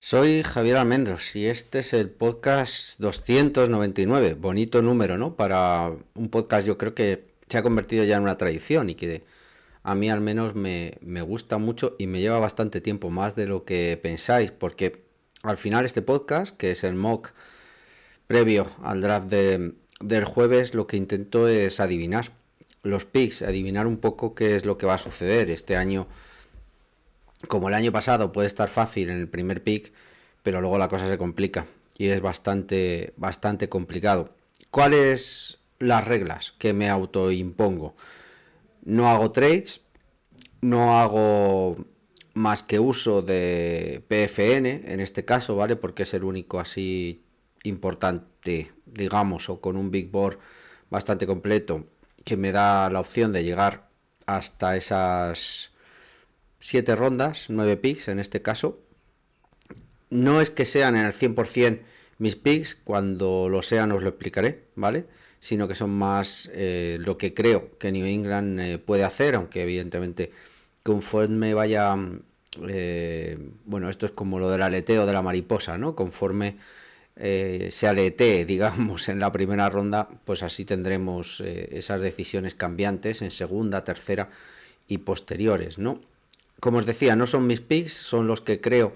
Soy Javier Almendros y este es el podcast 299. Bonito número, ¿no? Para un podcast yo creo que se ha convertido ya en una tradición y que a mí al menos me gusta mucho y me lleva bastante tiempo, más de lo que pensáis, porque al final este podcast, que es el mock previo al draft del jueves, lo que intento es adivinar los picks, adivinar un poco qué es lo que va a suceder este año. Como el año pasado puede estar fácil en el primer pick, pero luego la cosa se complica y es bastante complicado. ¿Cuáles las reglas que me autoimpongo? No hago trades, no hago más que uso de PFN en este caso, ¿vale? Porque es el único así importante, digamos, o con un big board bastante completo que me da la opción de llegar hasta esas 7 rondas, 9 picks en este caso. No es que sean en el 100% mis picks, cuando lo sean os lo explicaré, ¿vale? Sino que son más lo que creo que New England puede hacer, aunque evidentemente conforme vaya... bueno, esto es como lo del aleteo de la mariposa, ¿no? Conforme se aletee, digamos, en la primera ronda, pues así tendremos esas decisiones cambiantes en segunda, tercera y posteriores, ¿no? Como os decía, no son mis picks, son los que creo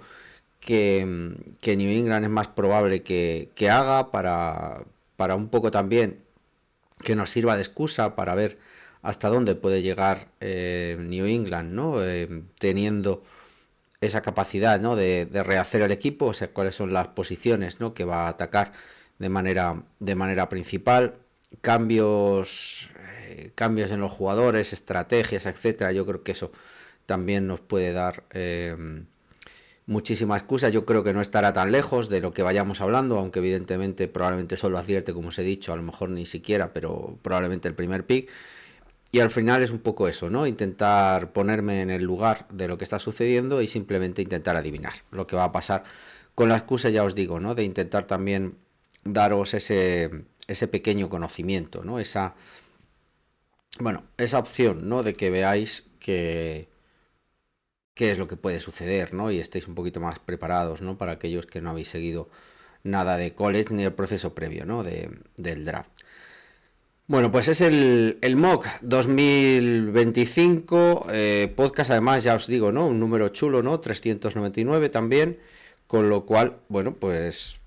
que New England es más probable que haga para un poco también que nos sirva de excusa para ver hasta dónde puede llegar New England, ¿no? Teniendo esa capacidad, ¿no? de rehacer el equipo, o sea, cuáles son las posiciones, ¿no? que va a atacar de manera principal, cambios en los jugadores, estrategias, etcétera. Yo creo que eso también nos puede dar muchísima excusa. Yo creo que no estará tan lejos de lo que vayamos hablando, aunque evidentemente probablemente solo acierte, como os he dicho, a lo mejor ni siquiera, pero probablemente el primer pick. Y al final es un poco eso, ¿no? Intentar ponerme en el lugar de lo que está sucediendo y simplemente intentar adivinar lo que va a pasar. Con la excusa, ya os digo, ¿no? De intentar también daros ese pequeño conocimiento, ¿no? Esa opción, ¿no? De que veáis qué es lo que puede suceder, ¿no? Y estéis un poquito más preparados, ¿no? Para aquellos que no habéis seguido nada de college ni el proceso previo, ¿no? Del draft. Bueno, pues es el mock 2025, podcast además, ya os digo, ¿no? Un número chulo, ¿no? 399 también, con lo cual, bueno, pues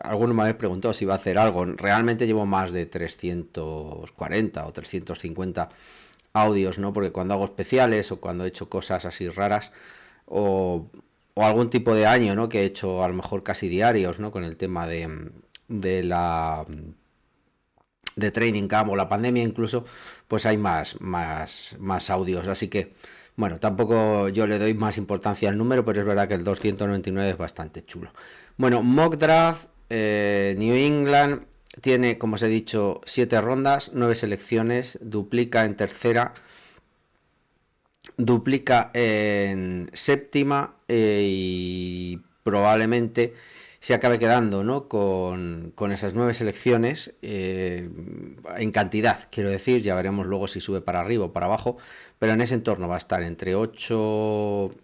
algunos me habéis preguntado si va a hacer algo. Realmente llevo más de 340 o 350 audios, ¿no? Porque cuando hago especiales o cuando he hecho cosas así raras o algún tipo de año, ¿no? Que he hecho a lo mejor casi diarios, ¿no? Con el tema de Training Camp o la pandemia incluso, pues hay más audios. Así que, bueno, tampoco yo le doy más importancia al número, pero es verdad que el 299 es bastante chulo. Bueno, Mock Draft, New England tiene, como os he dicho, 7 rondas, 9 selecciones, duplica en tercera, duplica en séptima y probablemente se acabe quedando, ¿no? con esas 9 selecciones en cantidad, quiero decir, ya veremos luego si sube para arriba o para abajo, pero en ese entorno va a estar entre 8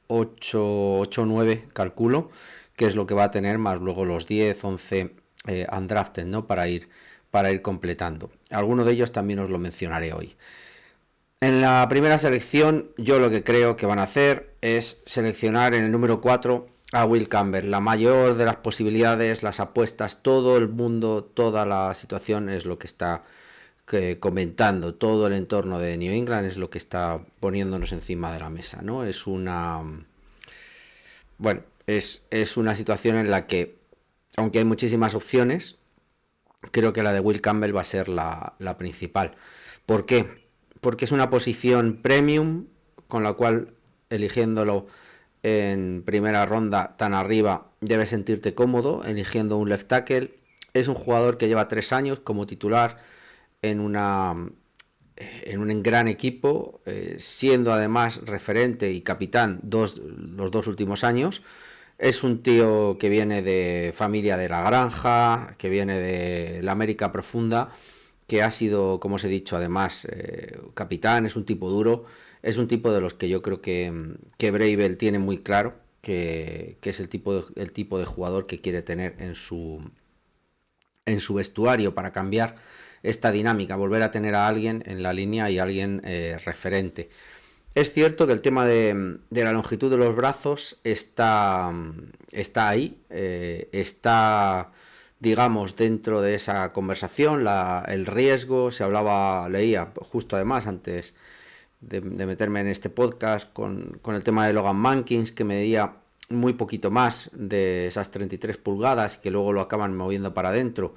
9, calculo, que es lo que va a tener, más luego los 10 11 undrafted, ¿no? Para ir completando. Alguno de ellos también os lo mencionaré hoy. En la primera selección, yo lo que creo que van a hacer es seleccionar en el número 4 a Will Campbell. La mayor de las posibilidades, las apuestas, todo el mundo, toda la situación es lo que está comentando. Todo el entorno de New England es lo que está poniéndonos encima de la mesa, ¿no? Es una situación en la que, aunque hay muchísimas opciones, creo que la de Will Campbell va a ser la principal. ¿Por qué? Porque es una posición premium, con la cual, eligiéndolo en primera ronda tan arriba, debes sentirte cómodo eligiendo un left tackle. Es un jugador que lleva 3 años como titular en un gran equipo, siendo además referente y capitán los 2 últimos años. Es un tío que viene de familia de la granja, que viene de la América profunda, que ha sido, como os he dicho, además capitán. Es un tipo duro, es un tipo de los que yo creo que Bravel tiene muy claro que es el tipo de jugador que quiere tener en su vestuario para cambiar esta dinámica, volver a tener a alguien en la línea y alguien referente. Es cierto que el tema de la longitud de los brazos está ahí, está, digamos, dentro de esa conversación, el riesgo, se hablaba, leía justo además antes de meterme en este podcast con el tema de Logan Mankins, que medía muy poquito más de esas 33 pulgadas, que luego lo acaban moviendo para adentro,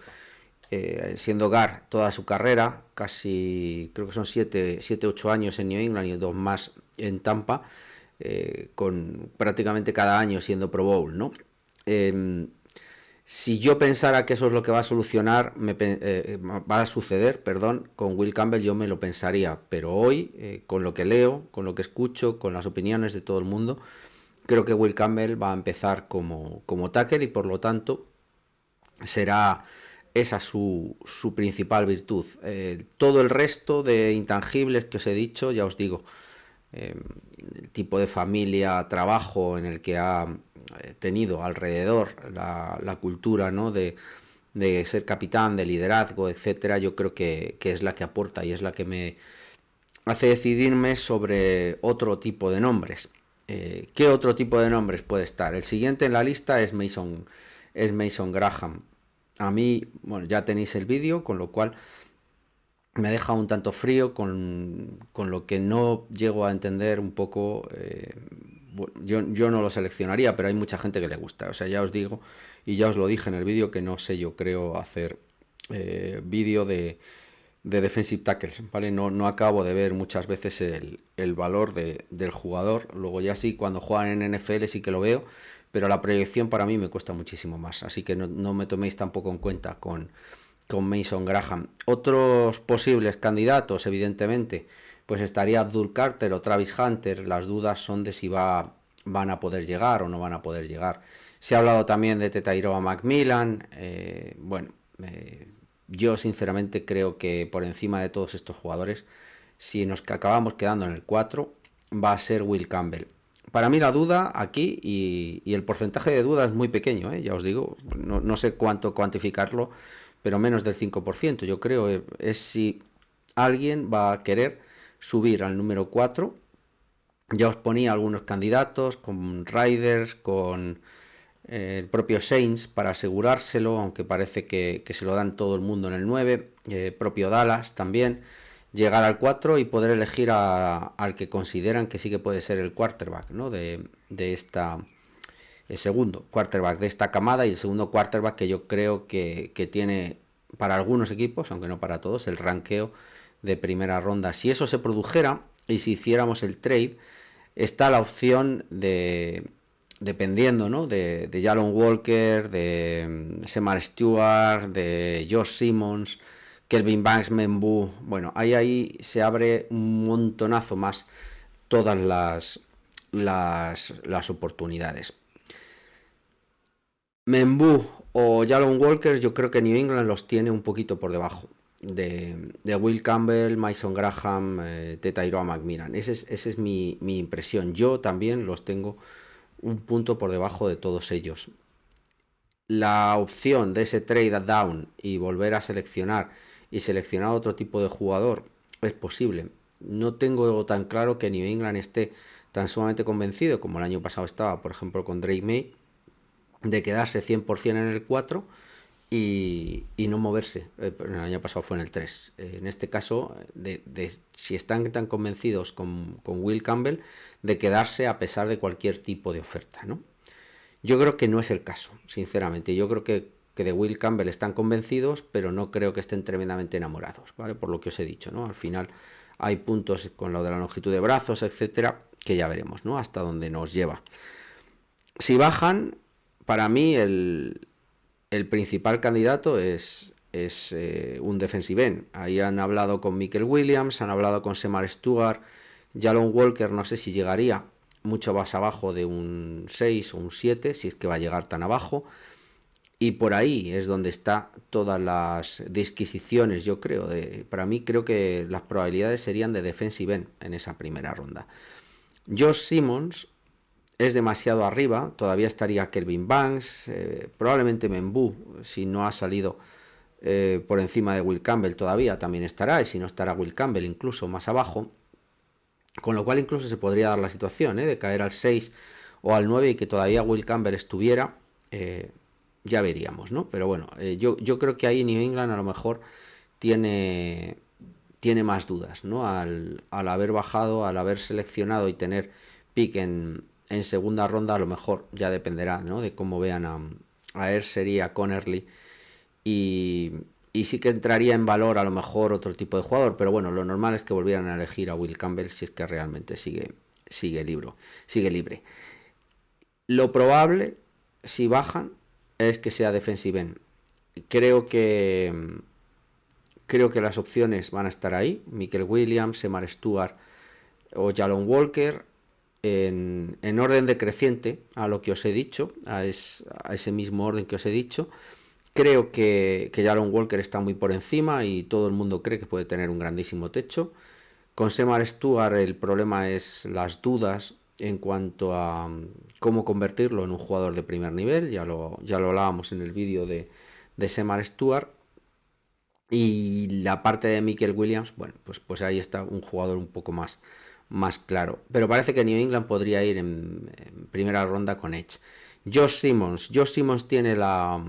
siendo guard toda su carrera, casi creo que son 7-8 años en New England y 2 más en Tampa, con prácticamente cada año siendo Pro Bowl, ¿no? Si yo pensara que eso es lo que va a solucionar, va a suceder, perdón, con Will Campbell, yo me lo pensaría, pero hoy, con lo que leo, con lo que escucho, con las opiniones de todo el mundo, creo que Will Campbell va a empezar como tackle y por lo tanto será esa su principal virtud. Todo el resto de intangibles que os he dicho, ya os digo, el tipo de familia, trabajo en el que ha tenido alrededor la cultura, ¿no? de ser capitán, de liderazgo, etcétera, yo creo que es la que aporta y es la que me hace decidirme sobre otro tipo de nombres. ¿Qué otro tipo de nombres puede estar? El siguiente en la lista es Mason Graham. A mí, bueno, ya tenéis el vídeo, con lo cual me deja un tanto frío con lo que no llego a entender un poco. Bueno, yo no lo seleccionaría, pero hay mucha gente que le gusta. O sea, ya os digo, y ya os lo dije en el vídeo, que no sé, yo creo hacer vídeo de defensive tackles, ¿vale? No acabo de ver muchas veces el valor del jugador. Luego ya sí, cuando juegan en NFL sí que lo veo, pero la proyección para mí me cuesta muchísimo más. Así que no me toméis tampoco en cuenta con Mason Graham. Otros posibles candidatos, evidentemente, pues estaría Abdul Carter o Travis Hunter. Las dudas son de si van a poder llegar o no van a poder llegar. Se ha hablado también de Tetairoa Macmillan. Yo sinceramente creo que por encima de todos estos jugadores, si nos acabamos quedando en el 4, va a ser Will Campbell. Para mí la duda aquí, y el porcentaje de duda es muy pequeño, ya os digo, no sé cuánto cuantificarlo, pero menos del 5%, yo creo, es si alguien va a querer subir al número 4. Ya os ponía algunos candidatos, con Riders, con el propio Saints para asegurárselo, aunque parece que se lo dan todo el mundo en el 9, propio Dallas también, llegar al 4 y poder elegir al que consideran que sí que puede ser el quarterback, ¿no? El segundo quarterback de esta camada y el segundo quarterback que yo creo que tiene para algunos equipos, aunque no para todos, el ranqueo de primera ronda. Si eso se produjera y si hiciéramos el trade, está la opción dependiendo, ¿no? de Jalon Walker, de Semar Stewart, de Josh Simmons, Kelvin Banks, Membu. Bueno, ahí se abre un montonazo más todas las oportunidades. Membu o Jalon Walker, yo creo que New England los tiene un poquito por debajo de Will Campbell, Mason Graham, Tetairoa Macmillan. Esa es mi impresión. Yo también los tengo un punto por debajo de todos ellos. La opción de ese trade down y volver a seleccionar y seleccionar otro tipo de jugador es posible. No tengo tan claro que New England esté tan sumamente convencido como el año pasado estaba, por ejemplo, con Drake May, de quedarse 100% en el 4 y no moverse. El año pasado fue en el 3. En este caso, si están tan convencidos con Will Campbell, de quedarse a pesar de cualquier tipo de oferta, ¿no? Yo creo que no es el caso, sinceramente. Yo creo que de Will Campbell están convencidos, pero no creo que estén tremendamente enamorados, ¿vale? Por lo que os he dicho, ¿no? Al final hay puntos con lo de la longitud de brazos, etcétera, que ya veremos, ¿no? Hasta dónde nos lleva. Si bajan, para mí el principal candidato es un defensive end. Ahí han hablado con Michael Williams, han hablado con Semar Stewart, Jalon Walker no sé si llegaría mucho más abajo de un 6 o un 7, si es que va a llegar tan abajo. Y por ahí es donde está todas las disquisiciones, yo creo. Para mí creo que las probabilidades serían de defensive end en esa primera ronda. Josh Simmons es demasiado arriba. Todavía estaría Kelvin Banks, probablemente Membu, si no ha salido por encima de Will Campbell todavía, también estará, y si no estará Will Campbell incluso más abajo. Con lo cual incluso se podría dar la situación de caer al 6 o al 9 y que todavía Will Campbell estuviera. Ya veríamos, ¿no? Pero bueno, yo creo que ahí New England a lo mejor tiene, tiene más dudas, ¿no? Al haber bajado, al haber seleccionado y tener pick en segunda ronda, a lo mejor ya dependerá, ¿no? De cómo vean a Erser y a Connerly. Y, y sí que entraría en valor a lo mejor otro tipo de jugador, pero bueno, lo normal es que volvieran a elegir a Will Campbell si es que realmente sigue libre. Lo probable, si bajan, es que sea defensive end. Creo que creo que las opciones van a estar ahí. Michael Williams, Emar Stewart o Jalon Walker en orden decreciente a lo que os he dicho, a ese mismo orden que os he dicho. Creo que Jalon Walker está muy por encima y todo el mundo cree que puede tener un grandísimo techo. Con Semar Stewart el problema es las dudas en cuanto a cómo convertirlo en un jugador de primer nivel. Ya lo hablábamos en el vídeo de Semar Stewart. Y la parte de Michael Williams, bueno, pues ahí está un jugador un poco más claro. Pero parece que New England podría ir en primera ronda con Edge. Josh Simmons tiene la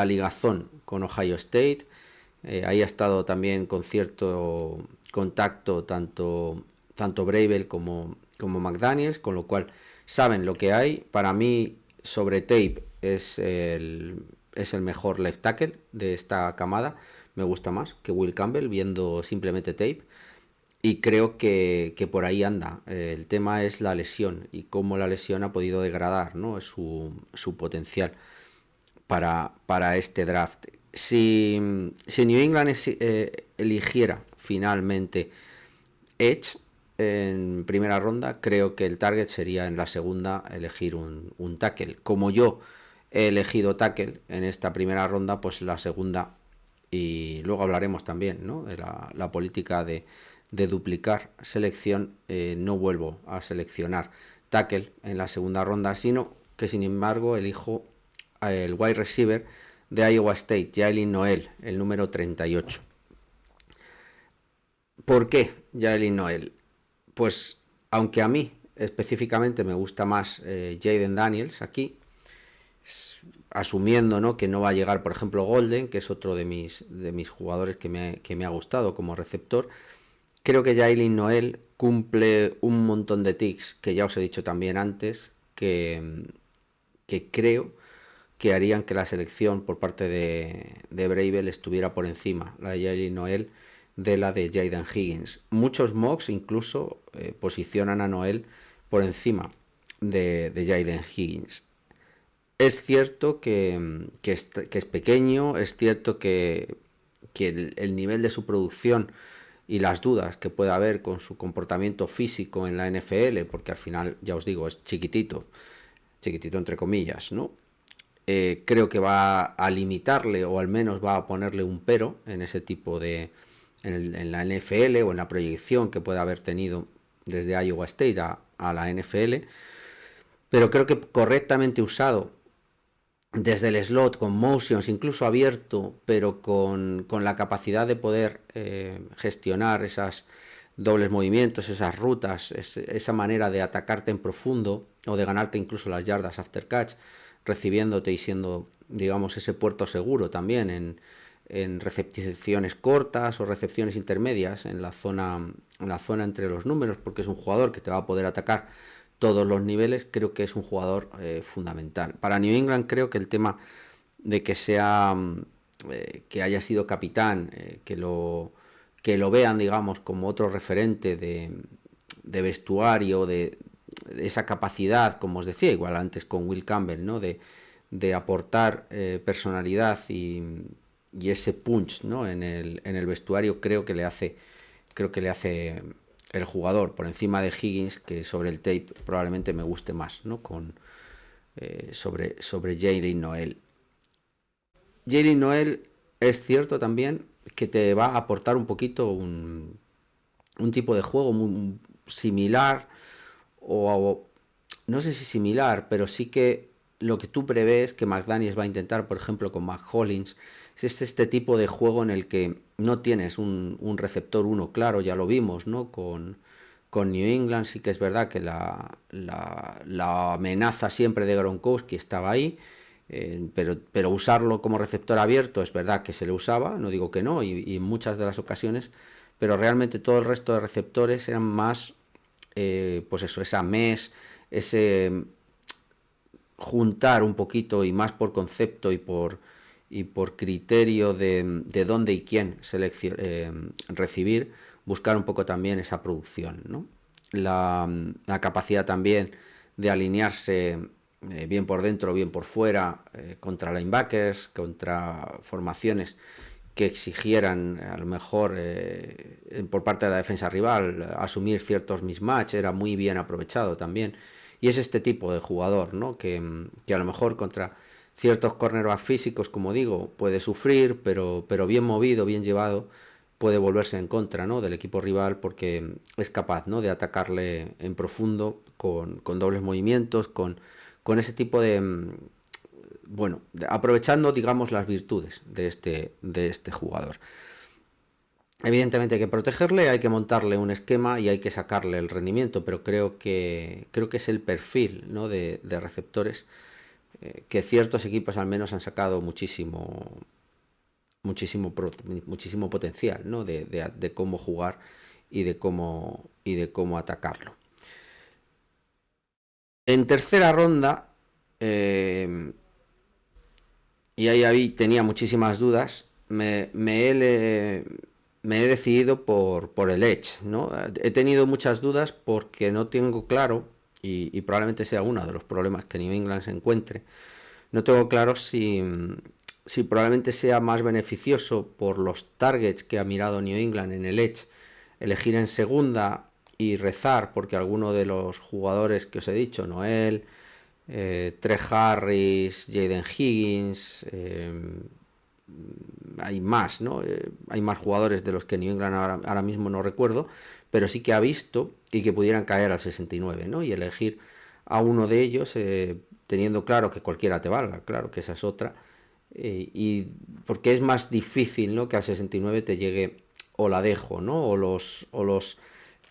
ligazón con Ohio State. Ahí ha estado también con cierto contacto tanto Bravel como McDaniels, con lo cual saben lo que hay. Para mí, sobre tape, es el mejor left tackle de esta camada. Me gusta más que Will Campbell viendo simplemente tape. Y creo que por ahí anda. El tema es la lesión y cómo la lesión ha podido degradar, ¿no? Su potencial para este draft. Si New England eligiera finalmente Edge en primera ronda, creo que el target sería en la segunda elegir un tackle. Como yo he elegido tackle en esta primera ronda, pues la segunda, y luego hablaremos también, ¿no? De la política de duplicar selección. No vuelvo a seleccionar tackle en la segunda ronda, sino que sin embargo elijo el wide receiver de Iowa State, Jalen Noel, el número 38. ¿Por qué Jalen Noel? Pues aunque a mí específicamente me gusta más Jaden Daniels aquí, asumiendo, ¿no?, que no va a llegar, por ejemplo, Golden, que es otro de mis jugadores que me ha gustado como receptor. Creo que Jalen Noel cumple un montón de tics que ya os he dicho también antes, que creo que harían que la selección por parte de Bravel estuviera por encima, la de Jalen Noel, de la de Jaden Higgins. Muchos mocks incluso posicionan a Noel por encima de Jaden Higgins. Es cierto que es pequeño, es cierto que el nivel de su producción y las dudas que pueda haber con su comportamiento físico en la NFL, porque al final, ya os digo, es chiquitito entre comillas, ¿no? Creo que va a limitarle o al menos va a ponerle un pero en ese tipo en la NFL o en la proyección que pueda haber tenido desde Iowa State a la NFL, pero creo que correctamente usado desde el slot, con motions, incluso abierto, pero con la capacidad de poder gestionar esas dobles movimientos, esas rutas, esa manera de atacarte en profundo o de ganarte incluso las yardas after catch, recibiéndote y siendo, digamos, ese puerto seguro también en recepciones cortas o recepciones intermedias en la zona entre los números, porque es un jugador que te va a poder atacar todos los niveles. Creo que es un jugador fundamental. Para New England creo que el tema de que sea que haya sido capitán, que lo vean, digamos, como otro referente de vestuario, de esa capacidad, como os decía, igual antes con Will Campbell, ¿no? De aportar personalidad y ese punch, ¿no?, en el vestuario, creo que le hace el jugador por encima de Higgins, que sobre el tape probablemente me guste más, ¿no?, sobre Jalen Noel. Jalen Noel es cierto también que te va a aportar un poquito un tipo de juego muy similar o no sé si similar, pero sí que lo que tú prevés que McDaniels va a intentar, por ejemplo, con McCollins, es este tipo de juego en el que no tienes un receptor uno claro, ya lo vimos, ¿no? Con New England sí que es verdad que la amenaza siempre de Gronkowski estaba ahí, pero usarlo como receptor abierto es verdad que se le usaba, no digo que no, y en muchas de las ocasiones, pero realmente todo el resto de receptores eran más, pues eso, esa mes, ese juntar un poquito y más por concepto y por criterio de dónde y quién recibir, buscar un poco también esa producción, ¿no? La capacidad también de alinearse bien por dentro, bien por fuera, contra linebackers, contra formaciones que exigieran a lo mejor por parte de la defensa rival asumir ciertos mismatch, era muy bien aprovechado también. Y es este tipo de jugador, ¿no? Que a lo mejor contra ciertos cornerbacks físicos, como digo, puede sufrir, pero bien movido, bien llevado, puede volverse en contra, ¿no? Del equipo rival porque es capaz, ¿no? De atacarle en profundo con dobles movimientos, con ese tipo de, bueno, aprovechando, digamos, las virtudes de este jugador. Evidentemente hay que protegerle, hay que montarle un esquema y hay que sacarle el rendimiento, pero creo que es el perfil, ¿no? de receptores que ciertos equipos al menos han sacado muchísimo potencial, ¿no? De cómo jugar y de cómo atacarlo. En tercera ronda, eh, y ahí tenía muchísimas dudas, me he decidido por el Edge, ¿no? He tenido muchas dudas porque no tengo claro, y probablemente sea uno de los problemas que New England se encuentre, no tengo claro si probablemente sea más beneficioso por los targets que ha mirado New England en el Edge, elegir en segunda y rezar porque alguno de los jugadores que os he dicho, Noel, Trey Harris, Jaden Higgins, hay más, ¿no? Hay más jugadores de los que New England ahora mismo no recuerdo, pero sí que ha visto y que pudieran caer al 69, ¿no? Y elegir a uno de ellos, teniendo claro que cualquiera te valga, claro que esa es otra, y porque es más difícil, ¿no? Que al 69 te llegue o la dejo, ¿no? O los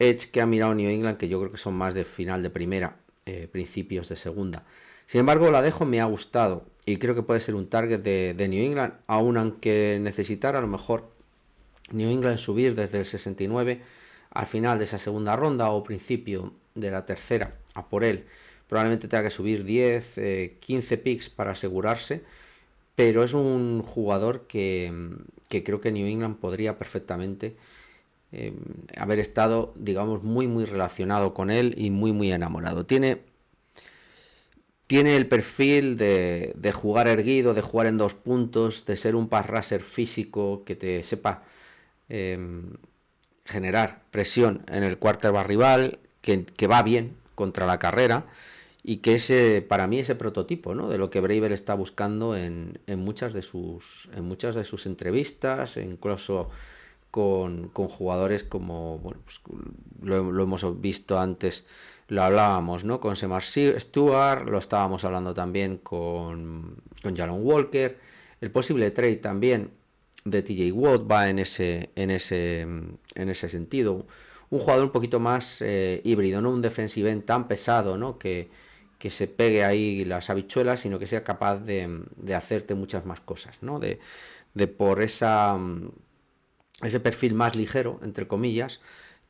edge que ha mirado New England, que yo creo que son más de final de primera, principios de segunda. Sin embargo, la dejo me ha gustado y creo que puede ser un target de New England, aun aunque necesitara a lo mejor New England subir desde el 69 al final de esa segunda ronda o principio de la tercera a por él. Probablemente tenga que subir 10, 15 picks para asegurarse, pero es un jugador que creo que New England podría perfectamente eh, haber estado, digamos, muy relacionado con él y muy enamorado. Tiene el perfil de jugar erguido, de jugar en dos puntos, de ser un pass rusher físico que te sepa eh, generar presión en el quarterback rival, que va bien contra la carrera y que para mí ese prototipo, ¿no? De lo que Braver está buscando en muchas de sus entrevistas, incluso con jugadores como, bueno, pues lo hemos visto antes, lo hablábamos, ¿no? Con Semar Stewart, lo estábamos hablando también con Jalon Walker, el posible trade también de TJ Watt va en ese sentido. Un jugador un poquito más híbrido, no un defensive end tan pesado, ¿no? Que se pegue ahí las habichuelas, sino que sea capaz de hacerte muchas más cosas, ¿no? De por ese perfil más ligero, entre comillas,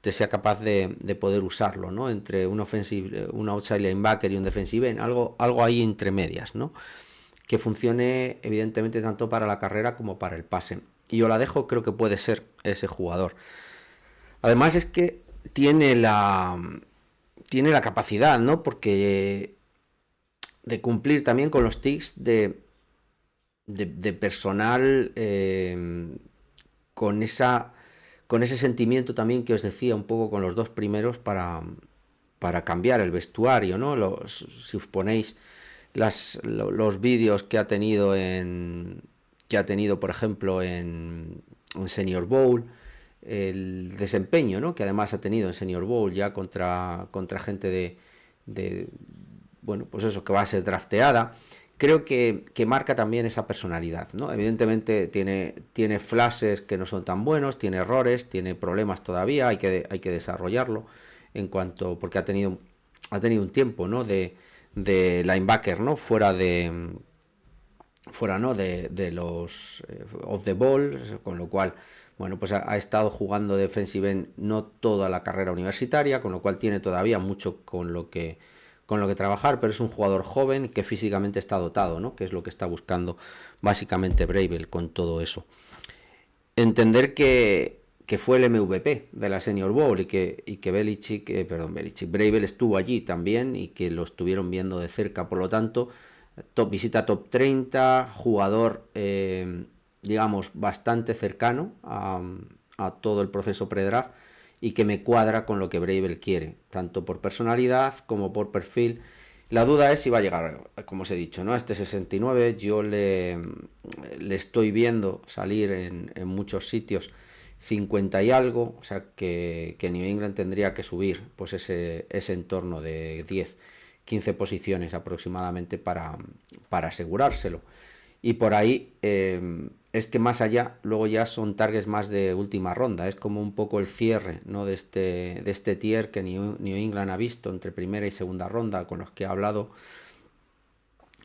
te sea capaz de poder usarlo, ¿no? Entre un outside linebacker y un defensive end, algo ahí entre medias, ¿no? Que funcione evidentemente tanto para la carrera como para el pase. Y yo la dejo, creo que puede ser ese jugador. Además es que tiene la capacidad, ¿no? Porque de cumplir también con los tics de personal con ese sentimiento también que os decía un poco con los dos primeros para cambiar el vestuario, ¿no? Si os ponéis los vídeos que ha tenido, por ejemplo, en Senior Bowl, el desempeño, ¿no? Que además ha tenido en Senior Bowl ya contra gente bueno, pues eso, que va a ser drafteada. Creo que marca también esa personalidad, ¿no? Evidentemente tiene flashes que no son tan buenos, tiene errores, tiene problemas todavía, hay que desarrollarlo en cuanto, porque ha tenido un tiempo, ¿no? De linebacker, ¿no? Fuera, ¿no? De los off the ball, con lo cual, bueno, pues ha estado jugando defensive end no toda la carrera universitaria, con lo cual tiene todavía mucho con lo que trabajar, pero es un jugador joven que físicamente está dotado, ¿no? Que es lo que está buscando básicamente Bravel con todo eso. Entender que fue el MVP de la Senior Bowl y que Bravel estuvo allí también y que lo estuvieron viendo de cerca, por lo tanto, visita top 30, jugador, digamos, bastante cercano a todo el proceso pre-draft y que me cuadra con lo que Bravel quiere, tanto por personalidad como por perfil. La duda es si va a llegar, como os he dicho, ¿no? A este 69 yo le estoy viendo salir en muchos sitios 50 y algo, o sea que New England tendría que subir pues ese entorno de 10, 15 posiciones aproximadamente para asegurárselo. Y por ahí es que más allá, luego ya son targets más de última ronda. Es como un poco el cierre, ¿no? de este tier que New England ha visto entre primera y segunda ronda, con los que he hablado,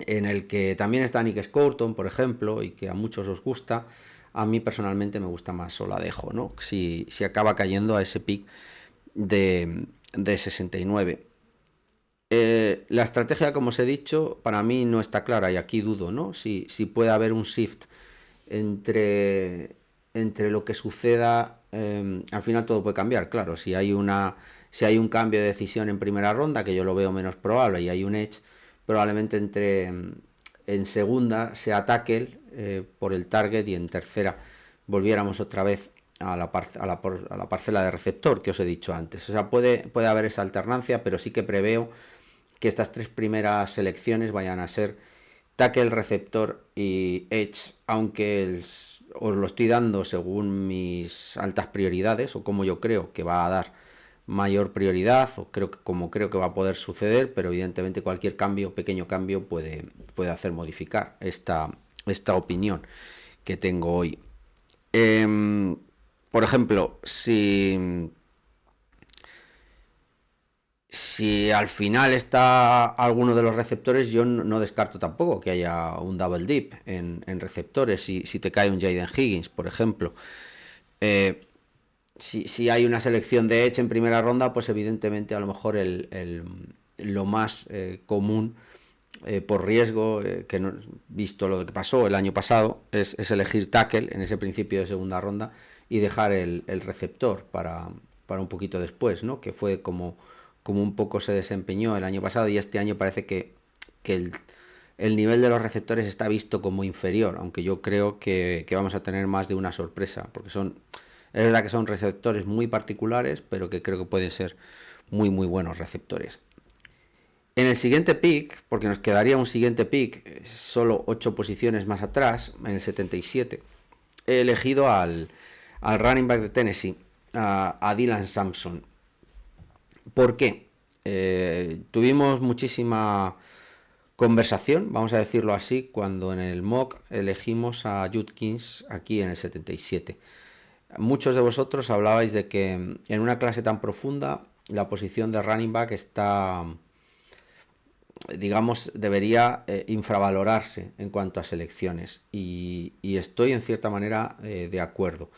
en el que también está Nick Scouton, por ejemplo, y que a muchos os gusta. A mí personalmente me gusta más Oladejo, ¿no? Si acaba cayendo a ese pick de 69. La estrategia, como os he dicho, para mí no está clara y aquí dudo, ¿no? Si puede haber un shift entre lo que suceda, al final todo puede cambiar, claro. Si hay un cambio de decisión en primera ronda, que yo lo veo menos probable, y hay un edge, probablemente en segunda sea tackle por el target y en tercera volviéramos otra vez a la parcela de receptor que os he dicho antes. O sea, puede haber esa alternancia, pero sí que preveo que estas tres primeras selecciones vayan a ser tackle, receptor y edge, aunque os lo estoy dando según mis altas prioridades o como yo creo que va a dar mayor prioridad o como creo que va a poder suceder, pero evidentemente cualquier cambio, pequeño cambio puede hacer modificar esta opinión que tengo hoy. Por ejemplo, si al final está alguno de los receptores, yo no descarto tampoco que haya un double dip en receptores. Si te cae un Jaden Higgins, por ejemplo. Si hay una selección de edge en primera ronda, pues evidentemente a lo mejor lo más común por riesgo, que no, visto lo que pasó el año pasado, es elegir tackle en ese principio de segunda ronda y dejar el receptor para un poquito después, ¿no? Que fue como un poco se desempeñó el año pasado y este año parece que el nivel de los receptores está visto como inferior, aunque yo creo que vamos a tener más de una sorpresa, porque es verdad que son receptores muy particulares, pero que creo que pueden ser muy muy buenos receptores. En el siguiente pick, porque nos quedaría un siguiente pick, solo 8 posiciones más atrás, en el 77, he elegido al running back de Tennessee, a Dylan Sampson. ¿Por qué? Tuvimos muchísima conversación, vamos a decirlo así, cuando en el mock elegimos a Judkins aquí en el 77. Muchos de vosotros hablabais de que en una clase tan profunda la posición de running back está, digamos, debería infravalorarse en cuanto a selecciones y estoy en cierta manera de acuerdo,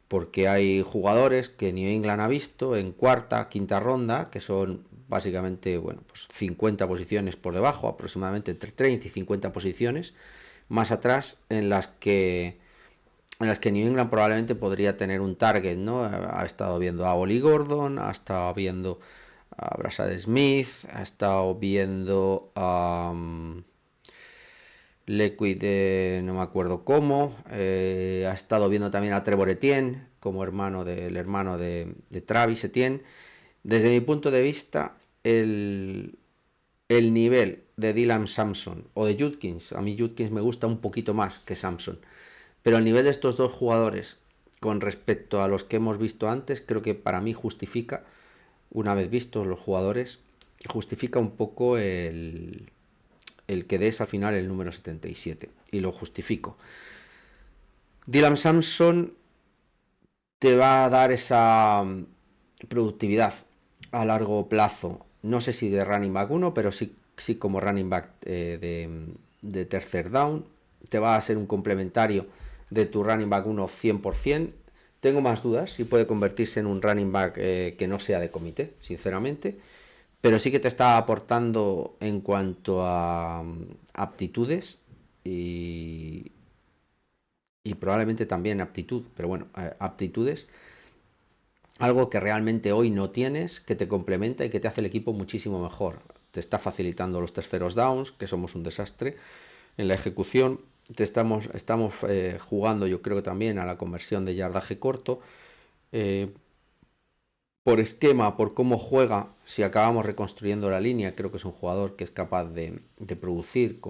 porque hay jugadores que New England ha visto en cuarta, quinta ronda, que son básicamente, bueno, pues 50 posiciones por debajo, aproximadamente entre 30 y 50 posiciones más atrás, en las que New England probablemente podría tener un target, ¿no? Ha estado viendo a Oli Gordon, ha estado viendo a Brashad Smith, ha estado viendo a Liquid, no me acuerdo cómo, ha estado viendo también a Trevor Etienne como hermano de Travis Etienne. Desde mi punto de vista, el nivel de Dylan Sampson o de Judkins, a mí Judkins me gusta un poquito más que Sampson, pero el nivel de estos dos jugadores con respecto a los que hemos visto antes, creo que para mí justifica, una vez vistos los jugadores, justifica un poco el que des al final el número 77. Y lo justifico. Dylan Sampson te va a dar esa productividad a largo plazo. No sé si de running back 1, pero sí como running back de tercer down. Te va a ser un complementario de tu running back 1 100%. Tengo más dudas si puede convertirse en un running back que no sea de comité, sinceramente. Pero sí que te está aportando en cuanto a aptitudes y probablemente también aptitud, pero bueno, aptitudes, algo que realmente hoy no tienes, que te complementa y que te hace el equipo muchísimo mejor. Te está facilitando los terceros downs, que somos un desastre en la ejecución. Estamos jugando, yo creo que también a la conversión de yardaje corto. Por esquema, por cómo juega, si acabamos reconstruyendo la línea, creo que es un jugador que es capaz de producir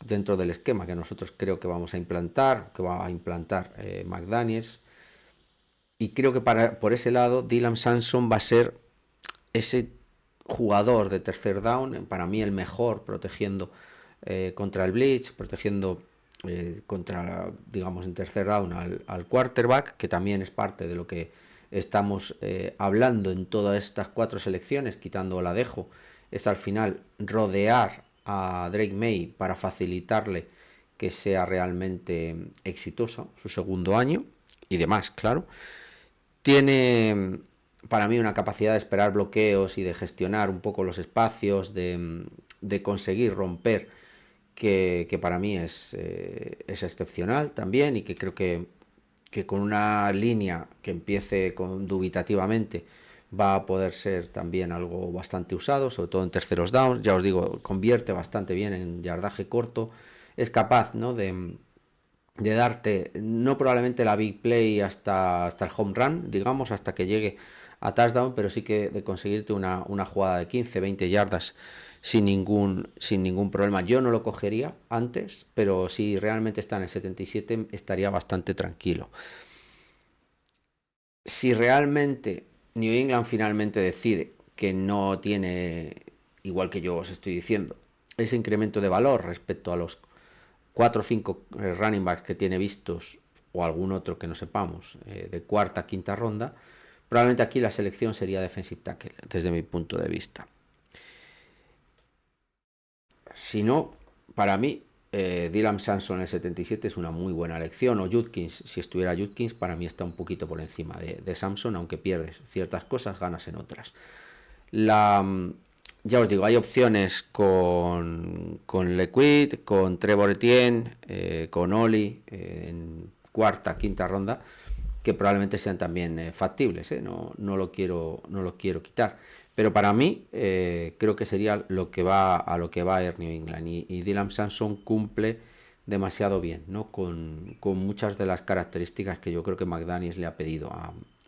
dentro del esquema que nosotros creo que vamos a implantar, que va a implantar McDaniels. Y creo que por ese lado, Dylan Sampson va a ser ese jugador de tercer down, para mí el mejor, protegiendo contra el blitz, protegiendo contra, digamos, en tercer down al quarterback, que también es parte de lo que estamos hablando en todas estas 4 selecciones, quitando la dejo, es al final rodear a Drake May para facilitarle que sea realmente exitoso su segundo año y demás, claro. Tiene para mí una capacidad de esperar bloqueos y de gestionar un poco los espacios, de conseguir romper, que para mí es excepcional también y que creo que con una línea que empiece dubitativamente va a poder ser también algo bastante usado, sobre todo en terceros downs. Ya os digo, convierte bastante bien en yardaje corto, es capaz, ¿no?, de darte, no probablemente la big play hasta el home run, digamos, hasta que llegue a touchdown, pero sí que de conseguirte una jugada de 15, 20 yardas sin ningún problema. Yo no lo cogería antes, pero si realmente está en el 77 estaría bastante tranquilo. Si realmente New England finalmente decide que no tiene, igual que yo os estoy diciendo, ese incremento de valor respecto a los 4 o 5 running backs que tiene vistos o algún otro que no sepamos de cuarta, quinta ronda, probablemente aquí la selección sería defensive tackle desde mi punto de vista. Si no, para mí Dylan Sampson en el 77 es una muy buena elección, o Judkins, si estuviera Judkins, para mí está un poquito por encima de Sampson, aunque pierdes ciertas cosas, ganas en otras. Ya os digo, hay opciones con Lequid, con Trevor Etienne, con Oli en cuarta, quinta ronda, que probablemente sean también factibles, no lo quiero quitar. Pero para mí creo que sería a lo que va a ir New England. Y Dylan Sampson cumple demasiado bien, ¿no?, con muchas de las características que yo creo que McDaniels le ha pedido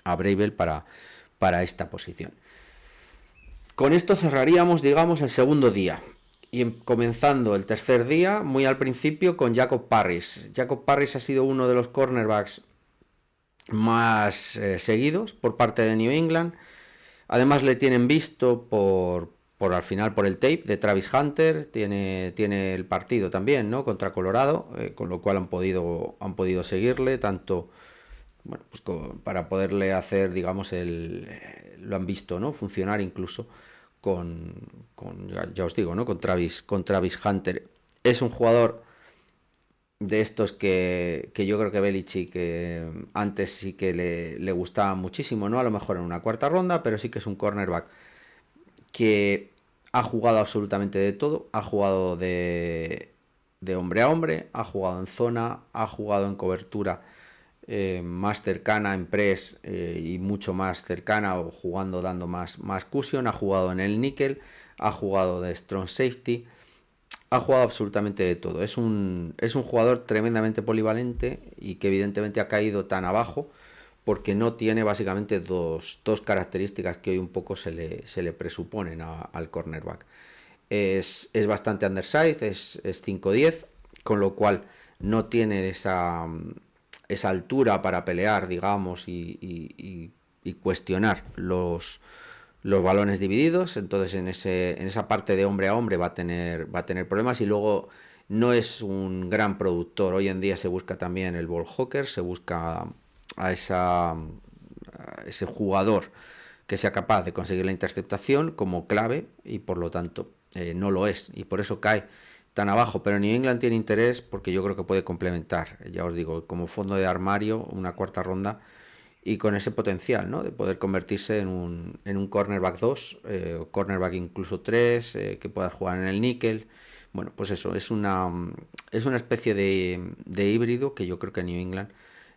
a Bravel para esta posición. Con esto cerraríamos, digamos, el segundo día. Y comenzando el tercer día, muy al principio, con Jacob Parris. Jacob Parris ha sido uno de los cornerbacks más seguidos por parte de New England. Además le tienen visto al final por el tape de Travis Hunter. Tiene el partido también, ¿no?, contra Colorado, con lo cual han podido seguirle tanto, bueno, pues para poderle hacer, digamos, lo han visto, ¿no?, funcionar incluso ya os digo, ¿no?, con Travis Hunter. Es un jugador de estos que yo creo que Belichick antes sí que le gustaba muchísimo, ¿no?, a lo mejor en una cuarta ronda, pero sí que es un cornerback que ha jugado absolutamente de todo. Ha jugado de hombre a hombre, ha jugado en zona, ha jugado en cobertura más cercana, en press y mucho más cercana, o jugando dando más cushion. Ha jugado en el nickel, ha jugado de strong safety, ha jugado absolutamente de todo. Es un jugador tremendamente polivalente y que evidentemente ha caído tan abajo porque no tiene básicamente dos características que hoy un poco se le presuponen al cornerback. Es bastante undersized, es 5'10", con lo cual no tiene esa altura para pelear, digamos, y cuestionar los balones divididos, entonces en esa parte de hombre a hombre va a tener problemas. Y luego no es un gran productor. Hoy en día se busca también el ball hawker, se busca a ese jugador que sea capaz de conseguir la interceptación como clave, y por lo tanto no lo es, y por eso cae tan abajo. Pero New England tiene interés porque yo creo que puede complementar, ya os digo, como fondo de armario, una cuarta ronda, y con ese potencial, ¿no?, de poder convertirse en un cornerback 2, o cornerback incluso 3, que pueda jugar en el níquel. Bueno, pues eso, es una especie de híbrido que yo creo que a New England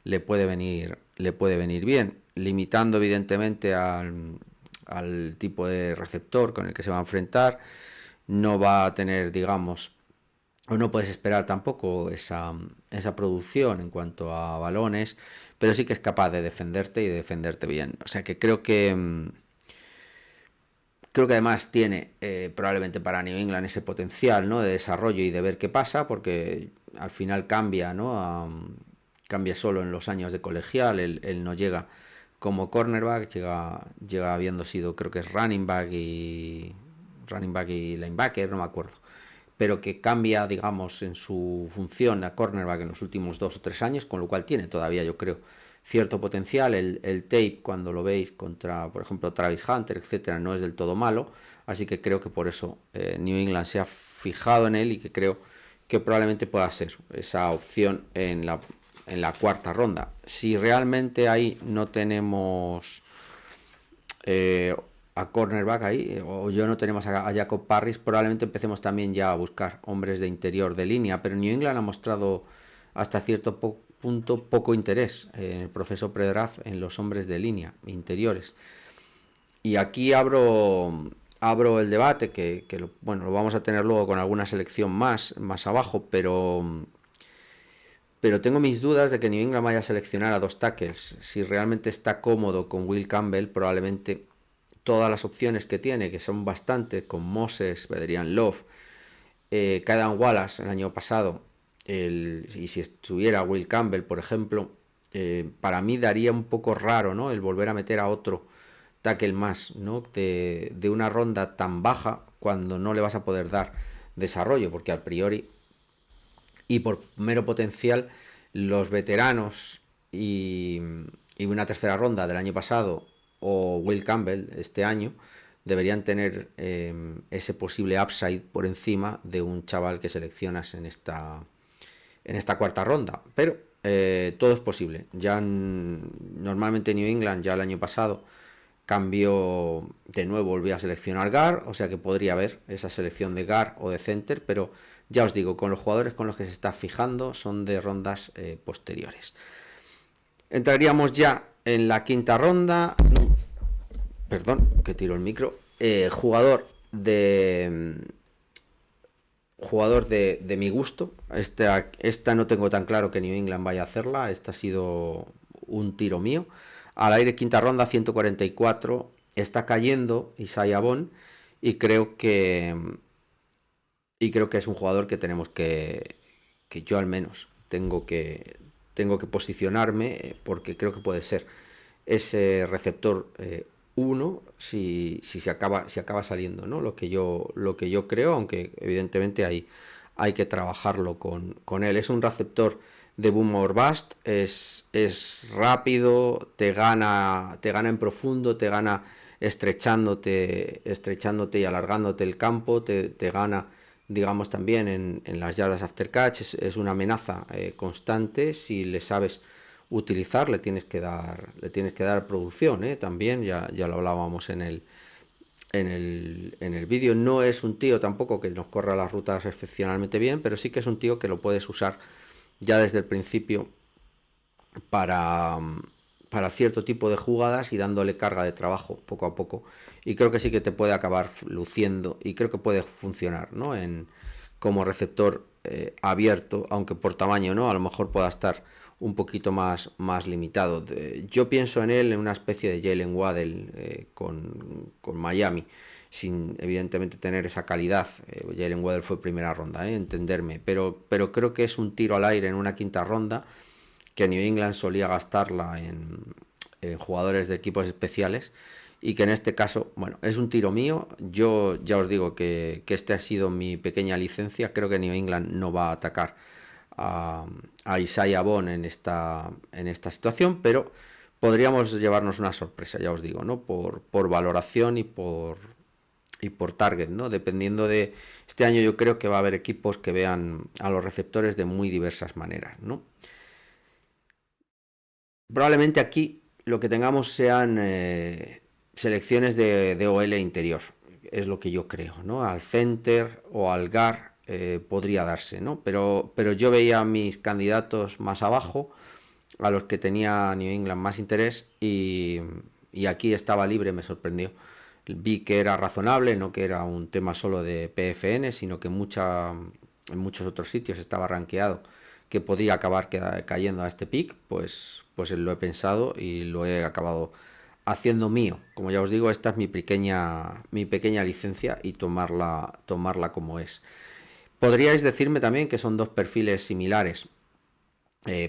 le puede venir bien, limitando evidentemente al tipo de receptor con el que se va a enfrentar. No va a tener, digamos, o no puedes esperar tampoco esa producción en cuanto a balones, pero sí que es capaz de defenderte y de defenderte bien. O sea que creo que además tiene, probablemente para New England, ese potencial, ¿no?, de desarrollo y de ver qué pasa, porque al final cambia, ¿no? Cambia solo en los años de colegial. Él no llega como cornerback, llega habiendo sido, creo que es running back y linebacker, no me acuerdo, pero que cambia, digamos, en su función a cornerback en los últimos 2 o 3 años, con lo cual tiene todavía, yo creo, cierto potencial. El tape, cuando lo veis contra, por ejemplo, Travis Hunter, etcétera, no es del todo malo, así que creo que por eso New England se ha fijado en él, y que creo que probablemente pueda ser esa opción en la cuarta ronda. Si realmente ahí no tenemos a cornerback ahí, o yo no tenemos a Jacob Parris, probablemente empecemos también ya a buscar hombres de interior de línea. Pero New England ha mostrado hasta cierto punto poco interés en el proceso pre-draft en los hombres de línea interiores. Y aquí abro el debate, bueno, lo vamos a tener luego con alguna selección más abajo, pero tengo mis dudas de que New England vaya a seleccionar a 2 tackles. Si realmente está cómodo con Will Campbell, probablemente todas las opciones que tiene, que son bastantes, con Moses, Vederian Love, Kaidan Wallace el año pasado, y si estuviera Will Campbell, por ejemplo, para mí daría un poco raro, ¿no?, el volver a meter a otro tackle más, ¿no?, de una ronda tan baja, cuando no le vas a poder dar desarrollo, porque a priori y por mero potencial, los veteranos y una tercera ronda del año pasado, o Will Campbell este año, deberían tener ese posible upside por encima de un chaval que seleccionas en esta cuarta ronda. Pero todo es posible. Normalmente New England ya el año pasado cambió de nuevo, volvió a seleccionar guard, o sea que podría haber esa selección de guard o de center, pero ya os digo, con los jugadores con los que se está fijando son de rondas posteriores. Entraríamos ya en la quinta ronda. Perdón, que tiro el micro. Jugador de mi gusto. Esta no tengo tan claro que New England vaya a hacerla. Esta ha sido un tiro mío. Al aire, quinta ronda, 144. Está cayendo Isaiah Bond. Y creo que es un jugador que tenemos que yo al menos tengo que posicionarme, porque creo que puede ser ese receptor 1, si se acaba saliendo, ¿no?, lo que yo creo, aunque evidentemente hay que trabajarlo con él. Es un receptor de boom or bust, es rápido, te gana en profundo, te gana estrechándote y alargándote el campo, te gana, digamos, también en las yardas after catch. Es una amenaza constante. Si le sabes utilizar, le tienes que dar producción, también, ya lo hablábamos en el vídeo. No es un tío tampoco que nos corra las rutas excepcionalmente bien, pero sí que es un tío que lo puedes usar ya desde el principio para cierto tipo de jugadas, y dándole carga de trabajo poco a poco, y creo que sí que te puede acabar luciendo, y creo que puede funcionar, ¿no?, como receptor abierto, aunque por tamaño, ¿no?, a lo mejor pueda estar un poquito más limitado. Yo pienso en él en una especie de Jalen Waddell con Miami, sin evidentemente tener esa calidad. Jalen Waddell fue primera ronda, entenderme, pero creo que es un tiro al aire en una quinta ronda, que New England solía gastarla en jugadores de equipos especiales y que en este caso, bueno, es un tiro mío. Yo ya os digo que este ha sido mi pequeña licencia. Creo que New England no va a atacar a, a Isaiah Bond en esta situación, pero podríamos llevarnos una sorpresa, ya os digo, ¿no? Por valoración y por target, ¿no? Dependiendo de... Este año yo creo que va a haber equipos que vean a los receptores de muy diversas maneras, ¿no? Probablemente aquí lo que tengamos sean selecciones de OL interior, es lo que yo creo, ¿no? Al center o al guard podría darse, ¿no? Pero yo veía a mis candidatos más abajo, a los que tenía New England más interés y aquí estaba libre, me sorprendió. Vi que era razonable, no que era un tema solo de PFN, sino que en muchos otros sitios estaba rankeado que podría acabar cayendo a este pick, pues lo he pensado y lo he acabado haciendo mío. Como ya os digo, esta es mi pequeña licencia y tomarla como es. Podríais decirme también que son dos perfiles similares,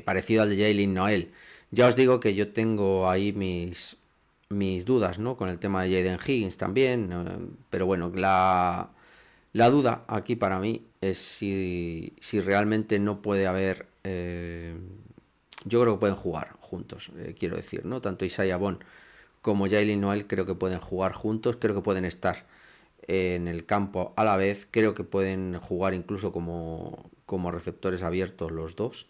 parecido al de Jalen Noel. Ya os digo que yo tengo ahí mis dudas, ¿no? Con el tema de Jaden Higgins también, pero bueno, la duda aquí para mí es si realmente no puede haber... yo creo que pueden jugar juntos, quiero decir, ¿no? Tanto Isaiah Bond como Jalen Noel creo que pueden jugar juntos, creo que pueden estar en el campo a la vez, creo que pueden jugar incluso como receptores abiertos los dos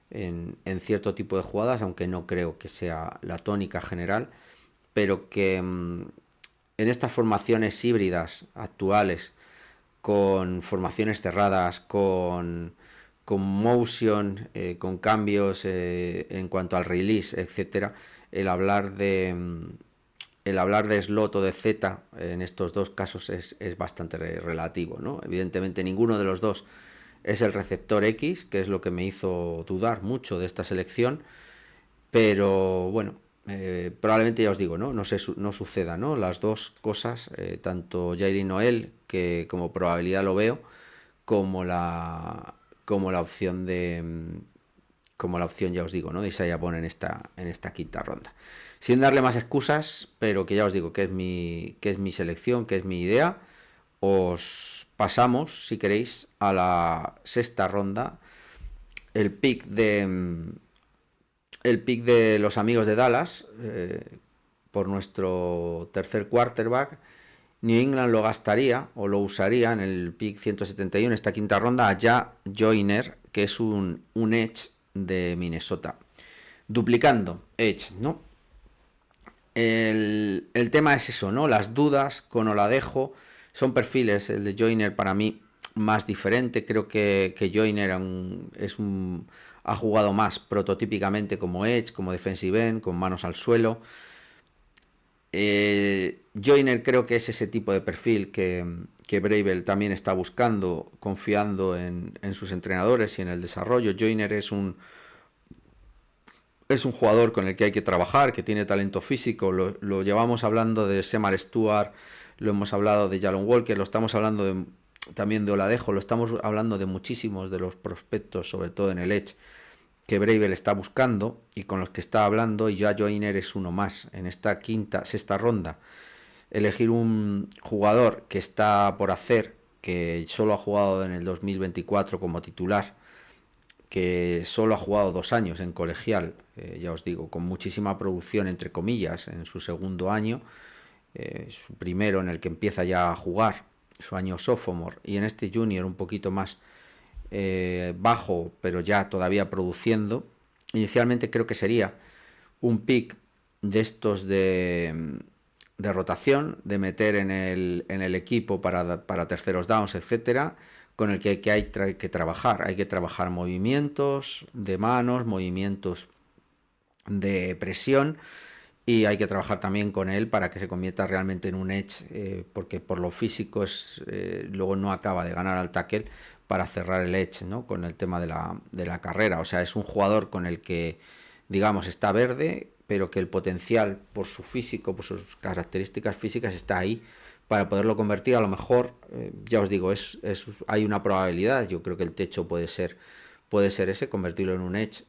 en cierto tipo de jugadas, aunque no creo que sea la tónica general, pero que en estas formaciones híbridas actuales, con formaciones cerradas, con motion, con cambios en cuanto al release, etcétera, el hablar de slot o de Z en estos dos casos es bastante relativo, ¿no? Evidentemente ninguno de los dos es el receptor X, que es lo que me hizo dudar mucho de esta selección, pero bueno, probablemente ya os digo, ¿no? No suceda, ¿no? Las dos cosas, tanto Jairi Noel, que como probabilidad lo veo, como como la opción como la opción, ya os digo, ¿no? De Isaiah Bond en esta quinta ronda. Sin darle más excusas, pero que ya os digo que es mi selección, que es mi idea. Os pasamos, si queréis, a la sexta ronda. El pick de los amigos de Dallas, por nuestro tercer quarterback. New England lo gastaría o lo usaría en el pick 171, esta quinta ronda, a Ja Joyner, que es un edge de Minnesota. Duplicando edge, ¿no? El tema es eso, ¿no? Las dudas con Oladejo son perfiles, el de Joyner para mí más diferente. Creo que Joyner ha jugado más prototípicamente como edge, como defensive end, con manos al suelo. Joyner creo que es ese tipo de perfil que Bravel también está buscando, confiando en sus entrenadores y en el desarrollo. Joyner es un jugador con el que hay que trabajar, que tiene talento físico. Lo llevamos hablando de Semar Stewart, lo hemos hablado de Jalon Walker, lo estamos hablando también de Oladejo, lo estamos hablando de muchísimos de los prospectos, sobre todo en el Edge, que Bravel está buscando y con los que está hablando, y ya Joyner es uno más. En esta sexta ronda, elegir un jugador que está por hacer, que solo ha jugado en el 2024 como titular, que solo ha jugado 2 años en colegial, ya os digo, con muchísima producción, entre comillas, en su segundo año, su primero en el que empieza ya a jugar, su año sophomore, y en este junior un poquito más bajo, pero ya todavía produciendo. Inicialmente creo que sería un pick de estos de rotación, de meter en el equipo para terceros downs, etcétera, con el que hay que trabajar. Hay que trabajar movimientos de manos, movimientos de presión, y hay que trabajar también con él para que se convierta realmente en un edge, porque por lo físico luego no acaba de ganar al tackle para cerrar el edge, ¿no? Con el tema de la carrera. O sea, es un jugador con el que, digamos, está verde, pero que el potencial por su físico, por sus características físicas, está ahí para poderlo convertir. A lo mejor, ya os digo, hay una probabilidad. Yo creo que el techo puede ser ese, convertirlo en un edge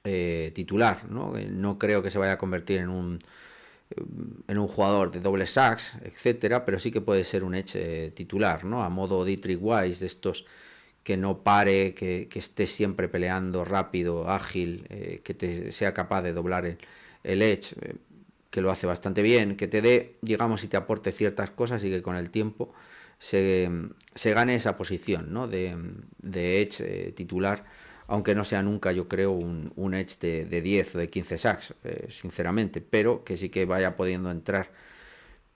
titular, ¿no? No creo que se vaya a convertir en un jugador de doble sacks, etcétera, pero sí que puede ser un edge titular, ¿no? A modo Dietrich Wise, de estos que no pare, que esté siempre peleando rápido, ágil, que sea capaz de doblar el edge, que lo hace bastante bien, que te dé, digamos, y te aporte ciertas cosas y que con el tiempo se gane esa posición, ¿no? de edge titular, aunque no sea nunca, yo creo, un edge de 10 o de 15 sacks, sinceramente, pero que sí que vaya pudiendo entrar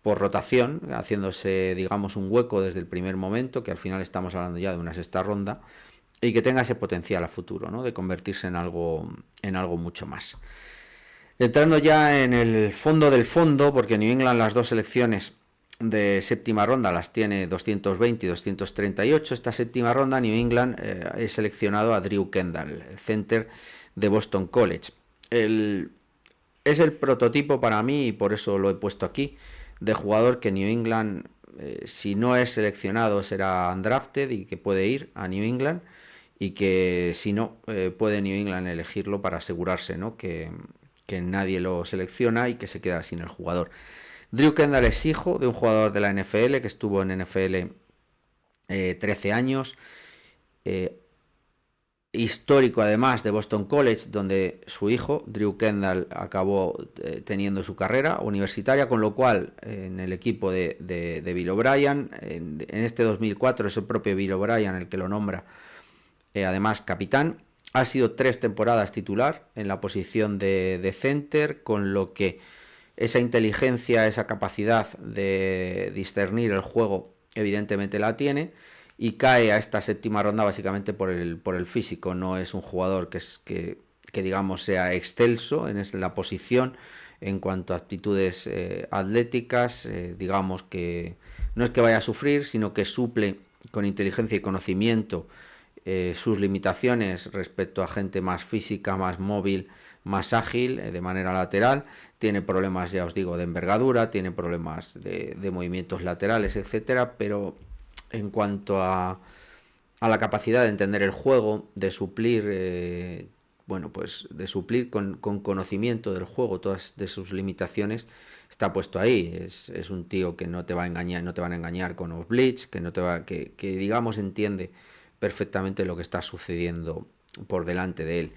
por rotación, haciéndose, digamos, un hueco desde el primer momento, que al final estamos hablando ya de una sexta ronda, y que tenga ese potencial a futuro, ¿no? De convertirse en algo mucho más. Entrando ya en el fondo del fondo, porque New England las dos selecciones de séptima ronda las tiene 220 y 238. Esta séptima ronda New England he seleccionado a Drew Kendall, center de Boston College. Es el prototipo para mí, y por eso lo he puesto aquí, de jugador que New England, si no es seleccionado, será undrafted y que puede ir a New England, y que si no, puede New England elegirlo para asegurarse, ¿no? que nadie lo selecciona y que se queda sin el jugador. Drew Kendall es hijo de un jugador de la NFL que estuvo en NFL 13 años, histórico además de Boston College, donde su hijo, Drew Kendall, acabó teniendo su carrera universitaria, con lo cual en el equipo de Bill O'Brien, en este 2004 es el propio Bill O'Brien el que lo nombra, además capitán. Ha sido 3 temporadas titular en la posición de center, con lo que esa inteligencia, esa capacidad de discernir el juego, evidentemente la tiene, y cae a esta séptima ronda básicamente por el físico. No es un jugador que digamos sea excelso en la posición en cuanto a aptitudes atléticas, digamos que no es que vaya a sufrir, sino que suple con inteligencia y conocimiento sus limitaciones respecto a gente más física, más móvil, más ágil, de manera lateral. Tiene problemas, ya os digo, de envergadura, tiene problemas de movimientos laterales, etcétera, pero en cuanto a la capacidad de entender el juego, de suplir, pues de suplir con conocimiento del juego todas de sus limitaciones, está puesto ahí. Es un tío que no te va a engañar, no te van a engañar con los blitz, que no te va, que digamos entiende perfectamente lo que está sucediendo por delante de él.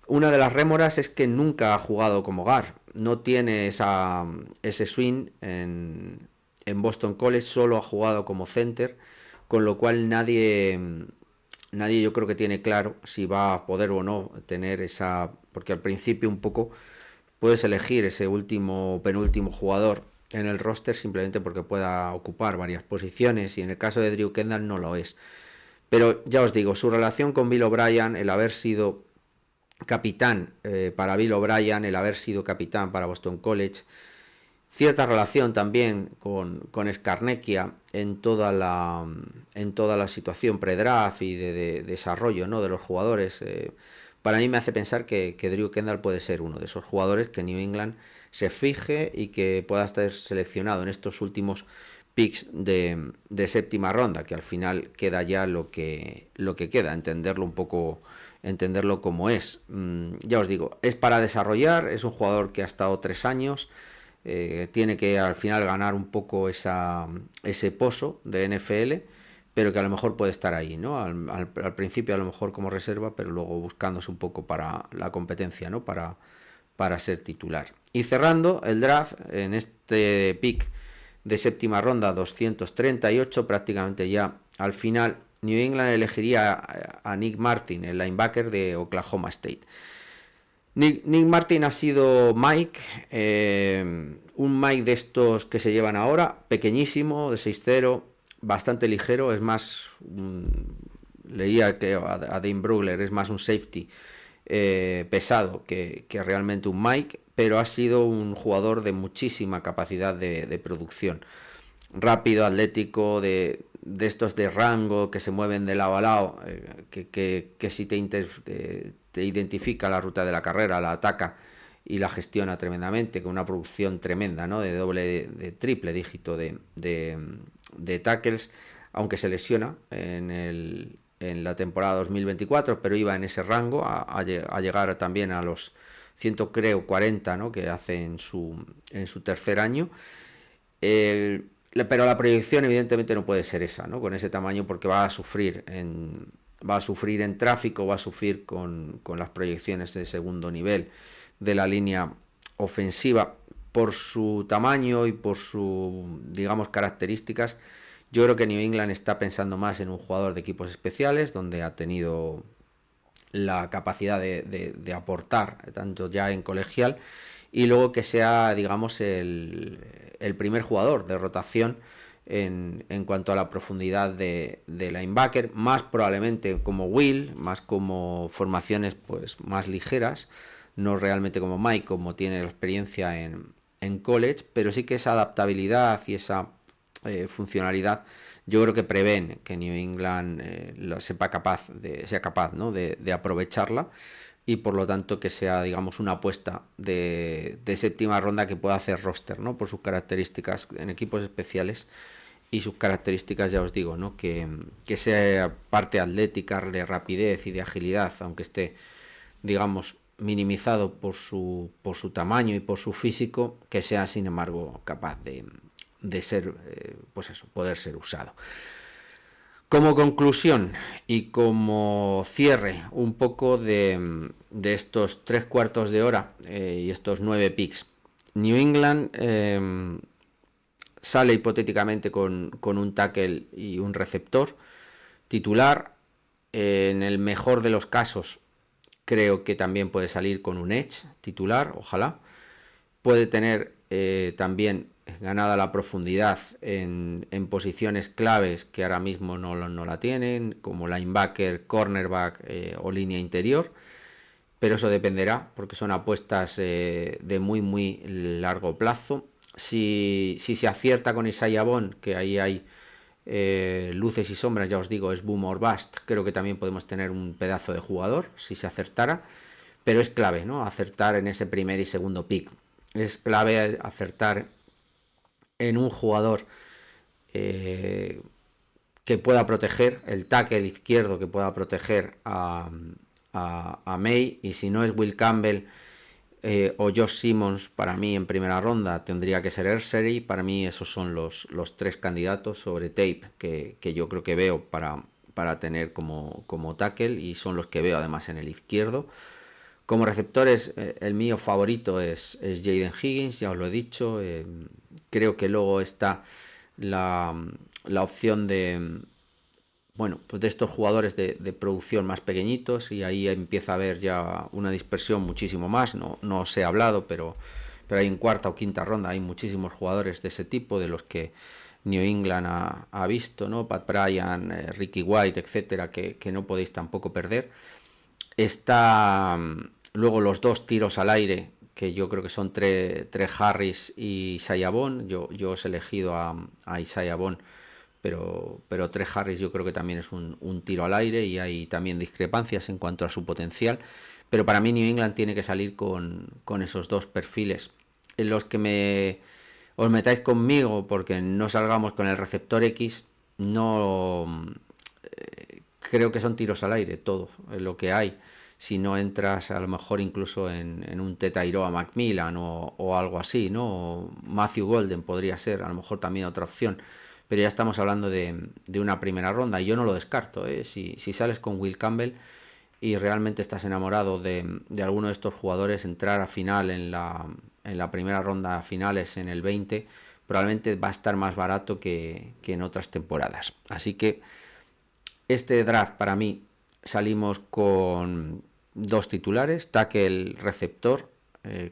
Una de las rémoras es que nunca ha jugado como guard, no tiene ese swing en Boston College, solo ha jugado como center, con lo cual nadie yo creo que tiene claro si va a poder o no tener esa, porque al principio un poco puedes elegir ese penúltimo jugador en el roster simplemente porque pueda ocupar varias posiciones, y en el caso de Drew Kendall no lo es. Pero ya os digo, su relación con Bill O'Brien, el haber sido capitán para Bill O'Brien, el haber sido capitán para Boston College, cierta relación también con Scarnecchia en toda la situación pre-draft y de desarrollo, ¿no?, de los jugadores. Para mí me hace pensar que Drew Kendall puede ser uno de esos jugadores que New England se fije y que pueda estar seleccionado en estos últimos picks de séptima ronda, que al final queda ya lo que queda, entenderlo un poco, entenderlo como es. Ya os digo, es para desarrollar, es un jugador que ha estado 3 años, tiene que al final ganar un poco ese pozo de NFL, pero que a lo mejor puede estar ahí, ¿no? Al principio a lo mejor como reserva, pero luego buscándose un poco para la competencia, ¿no? Para ser titular. Y cerrando el draft, en este pick de séptima ronda 238, prácticamente ya al final, New England elegiría a Nick Martin, el linebacker de Oklahoma State. Nick Martin ha sido Mike, un Mike de estos que se llevan ahora, pequeñísimo, de 6'0", bastante ligero, es más, leía que a Dane Brugler es más un safety pesado que realmente un Mike, pero ha sido un jugador de muchísima capacidad de producción. Rápido, atlético, de estos de rango que se mueven de lado a lado, que si te identifica la ruta de la carrera, la ataca y la gestiona tremendamente, con una producción tremenda, ¿no?, de triple dígito de tackles, aunque se lesiona en en la temporada 2024, pero iba en ese rango a llegar también a los 140, ¿no? Que hace en su tercer año. Pero la proyección evidentemente no puede ser esa, ¿no? Con ese tamaño, porque va a sufrir en tráfico, va a sufrir con las proyecciones de segundo nivel de la línea ofensiva. Por su tamaño y por sus, digamos, características, yo creo que New England está pensando más en un jugador de equipos especiales, donde ha tenido la capacidad de aportar, tanto ya en colegial, y luego que sea, digamos, el primer jugador de rotación en cuanto a la profundidad de linebacker, más probablemente como Will, más como formaciones pues más ligeras, no realmente como Mike, como tiene la experiencia en college, pero sí que esa adaptabilidad y esa funcionalidad yo creo que prevén que New England sea capaz, ¿no? de aprovecharla, y por lo tanto que sea, digamos, una apuesta de séptima ronda que pueda hacer roster, ¿no? Por sus características en equipos especiales y sus características, ya os digo, ¿no? Que sea parte atlética, de rapidez y de agilidad, aunque esté, digamos, minimizado por su tamaño y por su físico, que sea sin embargo capaz de ser, pues eso, poder ser usado. Como conclusión y como cierre un poco de estos 3/4 de hora y estos 9 picks, New England sale hipotéticamente con un tackle y un receptor titular. En el mejor de los casos, creo que también puede salir con un edge titular, ojalá. Puede tener también ganada la profundidad en posiciones claves que ahora mismo no la tienen, como linebacker, cornerback o línea interior, pero eso dependerá porque son apuestas de muy largo plazo. Si se acierta con Isaiah Bond, que ahí hay luces y sombras, ya os digo, es boom or bust, creo que también podemos tener un pedazo de jugador si se acertara, pero es clave, ¿no? Acertar en ese primer y segundo pick. Es clave acertar en un jugador que pueda proteger, el tackle izquierdo que pueda proteger a May, y si no es Will Campbell o Josh Simmons, para mí en primera ronda tendría que ser Ersery. Para mí esos son los tres candidatos sobre tape que yo creo que veo para tener como tackle, y son los que veo además en el izquierdo. Como receptores, el mío favorito es Jaden Higgins, ya os lo he dicho. Creo que luego está la opción bueno, pues de estos jugadores de producción más pequeñitos, y ahí empieza a haber ya una dispersión muchísimo más. No os he hablado, pero hay en cuarta o quinta ronda hay muchísimos jugadores de ese tipo, de los que New England ha visto, ¿no? Pat Bryan, Ricky White, etcétera, que no podéis tampoco perder. Está luego los dos tiros al aire, que yo creo que son Trey Harris y Isaiah Bond. Yo os he elegido a Isaiah Bond, pero Trey Harris yo creo que también es un tiro al aire, y hay también discrepancias en cuanto a su potencial. Pero para mí New England tiene que salir con esos dos perfiles. En los que os metáis conmigo porque no salgamos con el receptor X, no creo que son tiros al aire todo lo que hay. Si no entras a lo mejor incluso en un Teta Iroa Macmillan o algo así, ¿no? O Matthew Golden podría ser a lo mejor también otra opción, pero ya estamos hablando de una primera ronda, y yo no lo descarto, ¿eh? Si sales con Will Campbell y realmente estás enamorado de alguno de estos jugadores, entrar a final en la primera ronda, a finales en el 20, probablemente va a estar más barato que en otras temporadas. Así que este draft, para mí, salimos con dos titulares, tackle, receptor,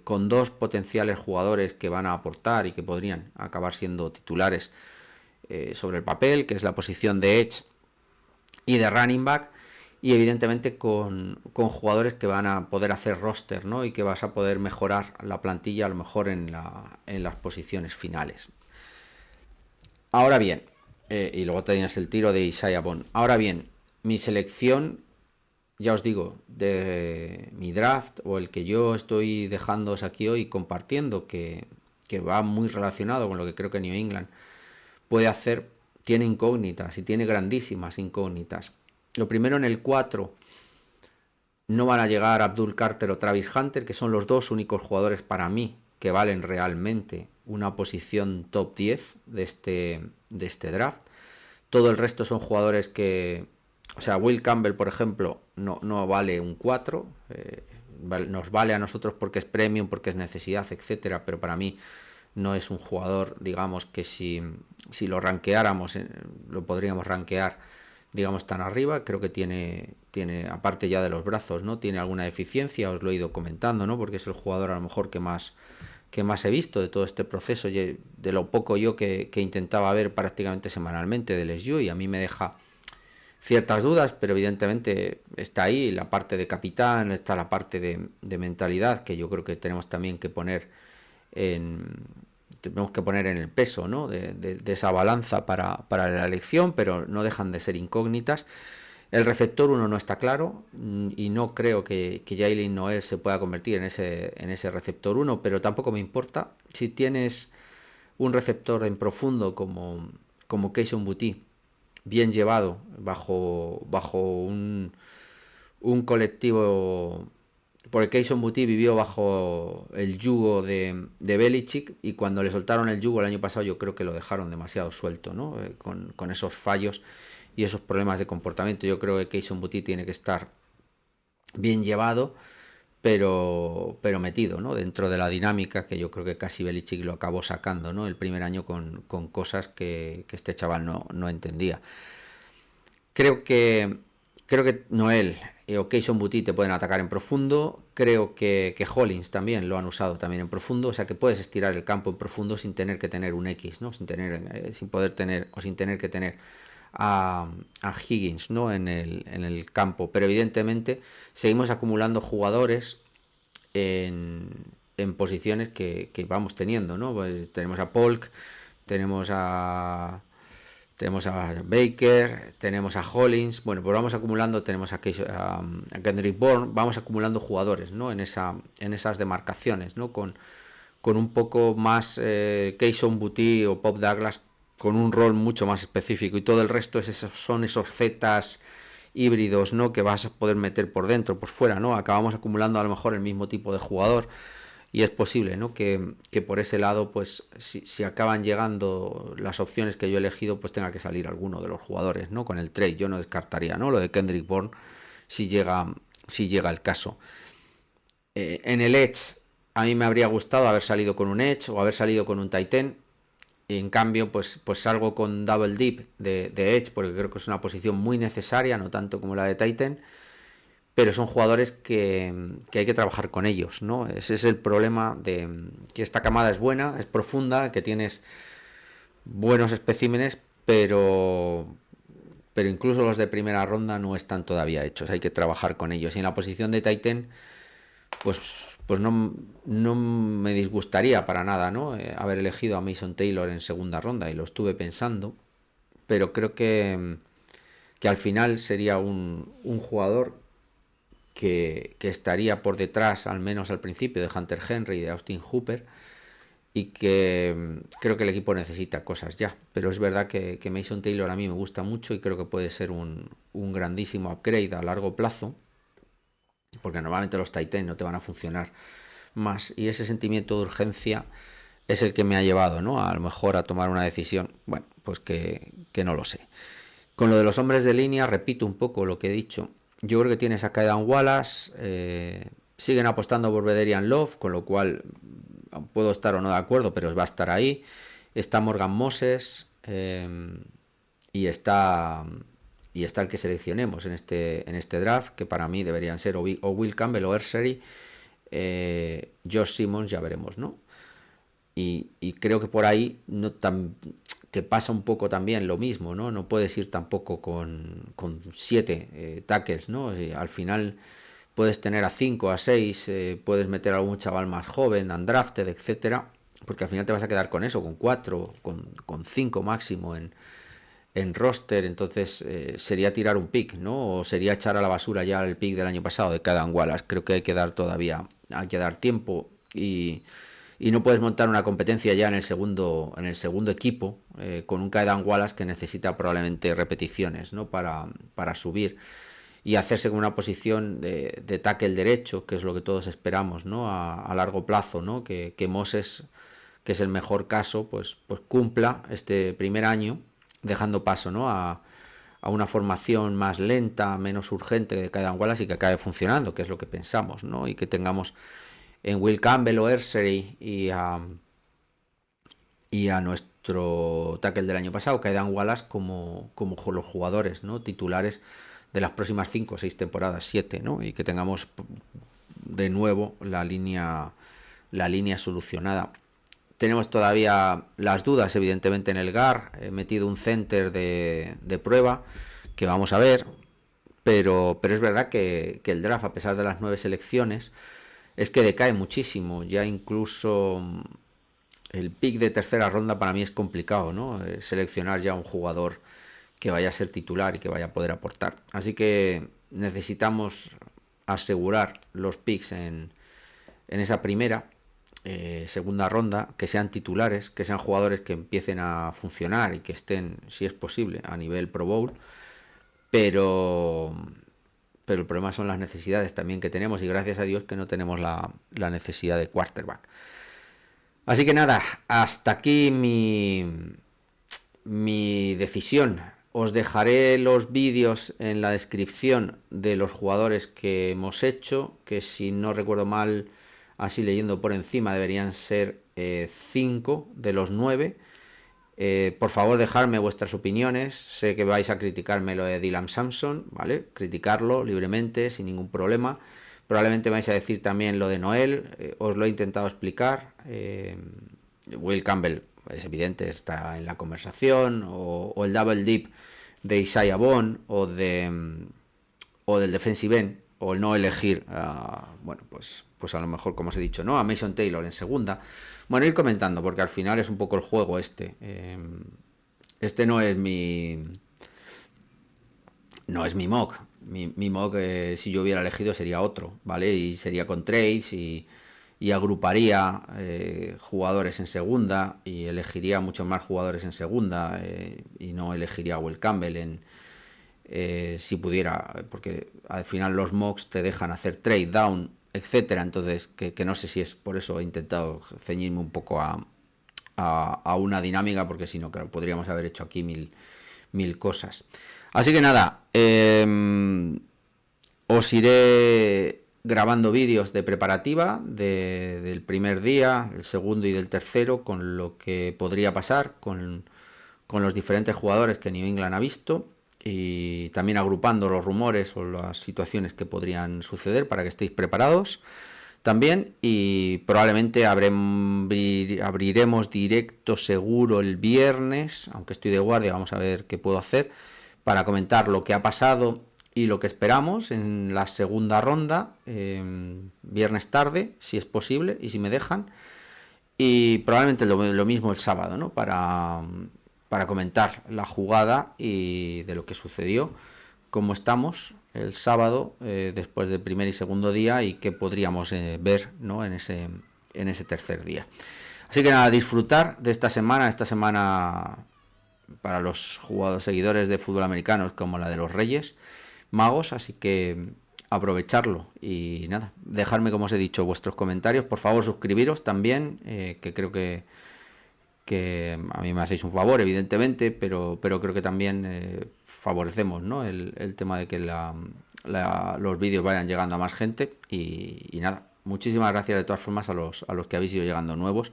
con dos potenciales jugadores que van a aportar y que podrían acabar siendo titulares sobre el papel, que es la posición de edge y de running back, y evidentemente con jugadores que van a poder hacer roster, ¿no? Y que vas a poder mejorar la plantilla a lo mejor en las posiciones finales. Ahora bien, y luego tenías el tiro de Isaiah Bond. Ahora bien, mi selección, ya os digo, de mi draft, o el que yo estoy dejándoos aquí hoy compartiendo, que va muy relacionado con lo que creo que New England puede hacer, tiene incógnitas, y tiene grandísimas incógnitas. Lo primero, en el 4 no van a llegar Abdul Carter o Travis Hunter, que son los dos únicos jugadores para mí que valen realmente una posición top 10 de este draft. Todo el resto son jugadores que... O sea, Will Campbell, por ejemplo, no vale un 4. Nos vale a nosotros porque es premium, porque es necesidad, etcétera, pero para mí no es un jugador, digamos, que si lo rankeáramos, lo podríamos rankear, digamos, tan arriba. Creo que tiene, aparte ya de los brazos, ¿no? Tiene alguna deficiencia, os lo he ido comentando, ¿no? Porque es el jugador a lo mejor que más he visto de todo este proceso, de lo poco yo que intentaba ver prácticamente semanalmente del SU, y a mí me deja ciertas dudas, pero evidentemente está ahí la parte de capitán, está la parte de mentalidad, que yo creo que tenemos también que poner en el peso, ¿no? de esa balanza para la elección, pero no dejan de ser incógnitas. El receptor 1 no está claro, y no creo que Jalen Noel se pueda convertir en ese receptor 1, pero tampoco me importa. Si tienes un receptor en profundo como Kayshon Boutte, bien llevado bajo un colectivo, porque Kayshon Boutte vivió bajo el yugo de Belichick, y cuando le soltaron el yugo el año pasado yo creo que lo dejaron demasiado suelto, ¿no? Con esos fallos y esos problemas de comportamiento. Yo creo que Kayshon Boutte tiene que estar bien llevado, pero metido, ¿no? Dentro de la dinámica, que yo creo que casi Belichick lo acabó sacando, ¿no? El primer año con cosas que este chaval no entendía. Creo que Noel o Kayshon Boutte te pueden atacar en profundo. Creo que Hollins también lo han usado también en profundo. O sea que puedes estirar el campo en profundo sin tener que tener un X, ¿no? Sin poder tener, o sin tener que tener a Higgins, ¿no? en el campo. Pero evidentemente seguimos acumulando jugadores en posiciones que vamos teniendo, ¿no? Pues tenemos a Polk, tenemos a Baker, tenemos a Hollins. Bueno, pues vamos acumulando, tenemos a Kendrick Bourne, vamos acumulando jugadores, ¿no? En esas demarcaciones, ¿no? Con un poco más Kayshon Boutte o Pop Douglas con un rol mucho más específico, y todo el resto son esos zetas híbridos, ¿no? Que vas a poder meter por dentro, por fuera, ¿no? Acabamos acumulando a lo mejor el mismo tipo de jugador, y es posible, ¿no? Que por ese lado, pues si acaban llegando las opciones que yo he elegido, pues tenga que salir alguno de los jugadores, ¿no? Con el trade yo no descartaría, ¿no? Lo de Kendrick Bourne, si llega el caso. En el Edge, a mí me habría gustado haber salido con un Edge o haber salido con un tight end. En cambio, pues salgo con Double Deep de Edge, porque creo que es una posición muy necesaria, no tanto como la de Titan, pero son jugadores que hay que trabajar con ellos, ¿no? Ese es el problema, de que esta camada es buena, es profunda, que tienes buenos especímenes, pero incluso los de primera ronda no están todavía hechos, hay que trabajar con ellos. Y en la posición de Titan, pues no me disgustaría para nada, ¿no? Haber elegido a Mason Taylor en segunda ronda, y lo estuve pensando, pero creo que al final sería un jugador que estaría por detrás, al menos al principio, de Hunter Henry y de Austin Hooper, y que creo que el equipo necesita cosas ya. Pero es verdad que Mason Taylor a mí me gusta mucho, y creo que puede ser un grandísimo upgrade a largo plazo, porque normalmente los Titans no te van a funcionar más, y ese sentimiento de urgencia es el que me ha llevado, ¿no? A lo mejor a tomar una decisión, bueno, pues que no lo sé. Con lo de los hombres de línea, repito un poco lo que he dicho. Yo creo que tienes a Kaidan Wallace, siguen apostando por Vederian Love, con lo cual puedo estar o no de acuerdo, pero va a estar ahí. Está Morgan Moses, y está el que seleccionemos en este draft, que para mí deberían ser o Will Campbell o Ersery. Josh Simmons ya veremos, ¿no? Y creo que por ahí te pasa un poco también lo mismo, ¿no? No puedes ir tampoco con 7 tackles, ¿no? Al final puedes tener a 5, a 6, puedes meter a algún chaval más joven, undrafted, etcétera, porque al final te vas a quedar con eso, con 4, con 5 máximo en roster. Entonces sería tirar un pick, ¿no? O sería echar a la basura ya el pick del año pasado de Kaidan Wallace. Creo que hay que dar tiempo, y no puedes montar una competencia ya en el segundo equipo, con un Kaedan Wallace que necesita probablemente repeticiones, ¿no? Para subir y hacerse con una posición de tackle derecho, que es lo que todos esperamos, ¿no? A largo plazo, ¿no? Que Moses, que es el mejor caso, pues cumpla este primer año, dejando paso, ¿no? A una formación más lenta, menos urgente de Kaedan Wallace y que acabe funcionando, que es lo que pensamos, ¿no? Y que tengamos en Will Campbell o Ersery y a nuestro tackle del año pasado, Kaedan Wallace, como los jugadores, ¿no? Titulares de las próximas 5 o 6 temporadas, 7, ¿no? Y que tengamos de nuevo la línea solucionada. Tenemos todavía las dudas, evidentemente, en el GAR. He metido un center de prueba que vamos a ver, pero es verdad que el draft, a pesar de las 9 selecciones, es que decae muchísimo. Ya incluso el pick de tercera ronda para mí es complicado, ¿no? Seleccionar ya un jugador que vaya a ser titular y que vaya a poder aportar. Así que necesitamos asegurar los picks en esa primera, segunda ronda, que sean titulares, que sean jugadores que empiecen a funcionar y que estén, si es posible, a nivel Pro Bowl. Pero el problema son las necesidades también que tenemos, y gracias a Dios que no tenemos la necesidad de quarterback. Así que nada, hasta aquí mi decisión. Os dejaré los vídeos en la descripción de los jugadores que hemos hecho, que si no recuerdo mal, así leyendo por encima, deberían ser 5 de los 9. Por favor, dejadme vuestras opiniones. Sé que vais a criticarme lo de Dylan Sampson, ¿vale? Criticarlo libremente, sin ningún problema. Probablemente vais a decir también lo de Noel. Os lo he intentado explicar. Will Campbell, es evidente, está en la conversación. O el double dip de Isaiah Bond, o del defensive end, o el no elegir, bueno, pues a lo mejor, como os he dicho, ¿no? A Mason Taylor en segunda. Bueno, ir comentando, porque al final es un poco el juego este. Este no es mi mock. Mi mock, si yo hubiera elegido, sería otro, ¿vale? Y sería con trades y agruparía jugadores en segunda y elegiría muchos más jugadores en segunda, y no elegiría a Will Campbell si pudiera, porque al final los mocks te dejan hacer trade down, etcétera. Entonces, que no sé si es por eso he intentado ceñirme un poco a una dinámica, porque si no, claro, podríamos haber hecho aquí mil cosas. Así que nada, os iré grabando vídeos de preparativa del primer día, el segundo y del tercero, con lo que podría pasar con los diferentes jugadores que New England ha visto, y también agrupando los rumores o las situaciones que podrían suceder para que estéis preparados también. Y probablemente abriremos directo seguro el viernes, aunque estoy de guardia. Vamos a ver qué puedo hacer para comentar lo que ha pasado y lo que esperamos en la segunda ronda, viernes tarde, si es posible y si me dejan, y probablemente lo mismo el sábado, ¿no? Para comentar la jugada y de lo que sucedió, cómo estamos el sábado, después del primer y segundo día, y qué podríamos ver, ¿no? en ese tercer día. Así que nada, disfrutar de esta semana para los jugadores seguidores de fútbol americano, como la de los Reyes Magos, así que aprovecharlo. Y nada, dejarme, como os he dicho, vuestros comentarios. Por favor, suscribiros también, que creo que a mí me hacéis un favor, evidentemente, pero creo que también favorecemos, ¿no? el tema de que los vídeos vayan llegando a más gente. Y nada, muchísimas gracias de todas formas a los que habéis ido llegando nuevos,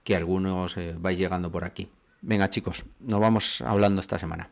que algunos vais llegando por aquí. Venga, chicos, nos vamos hablando esta semana.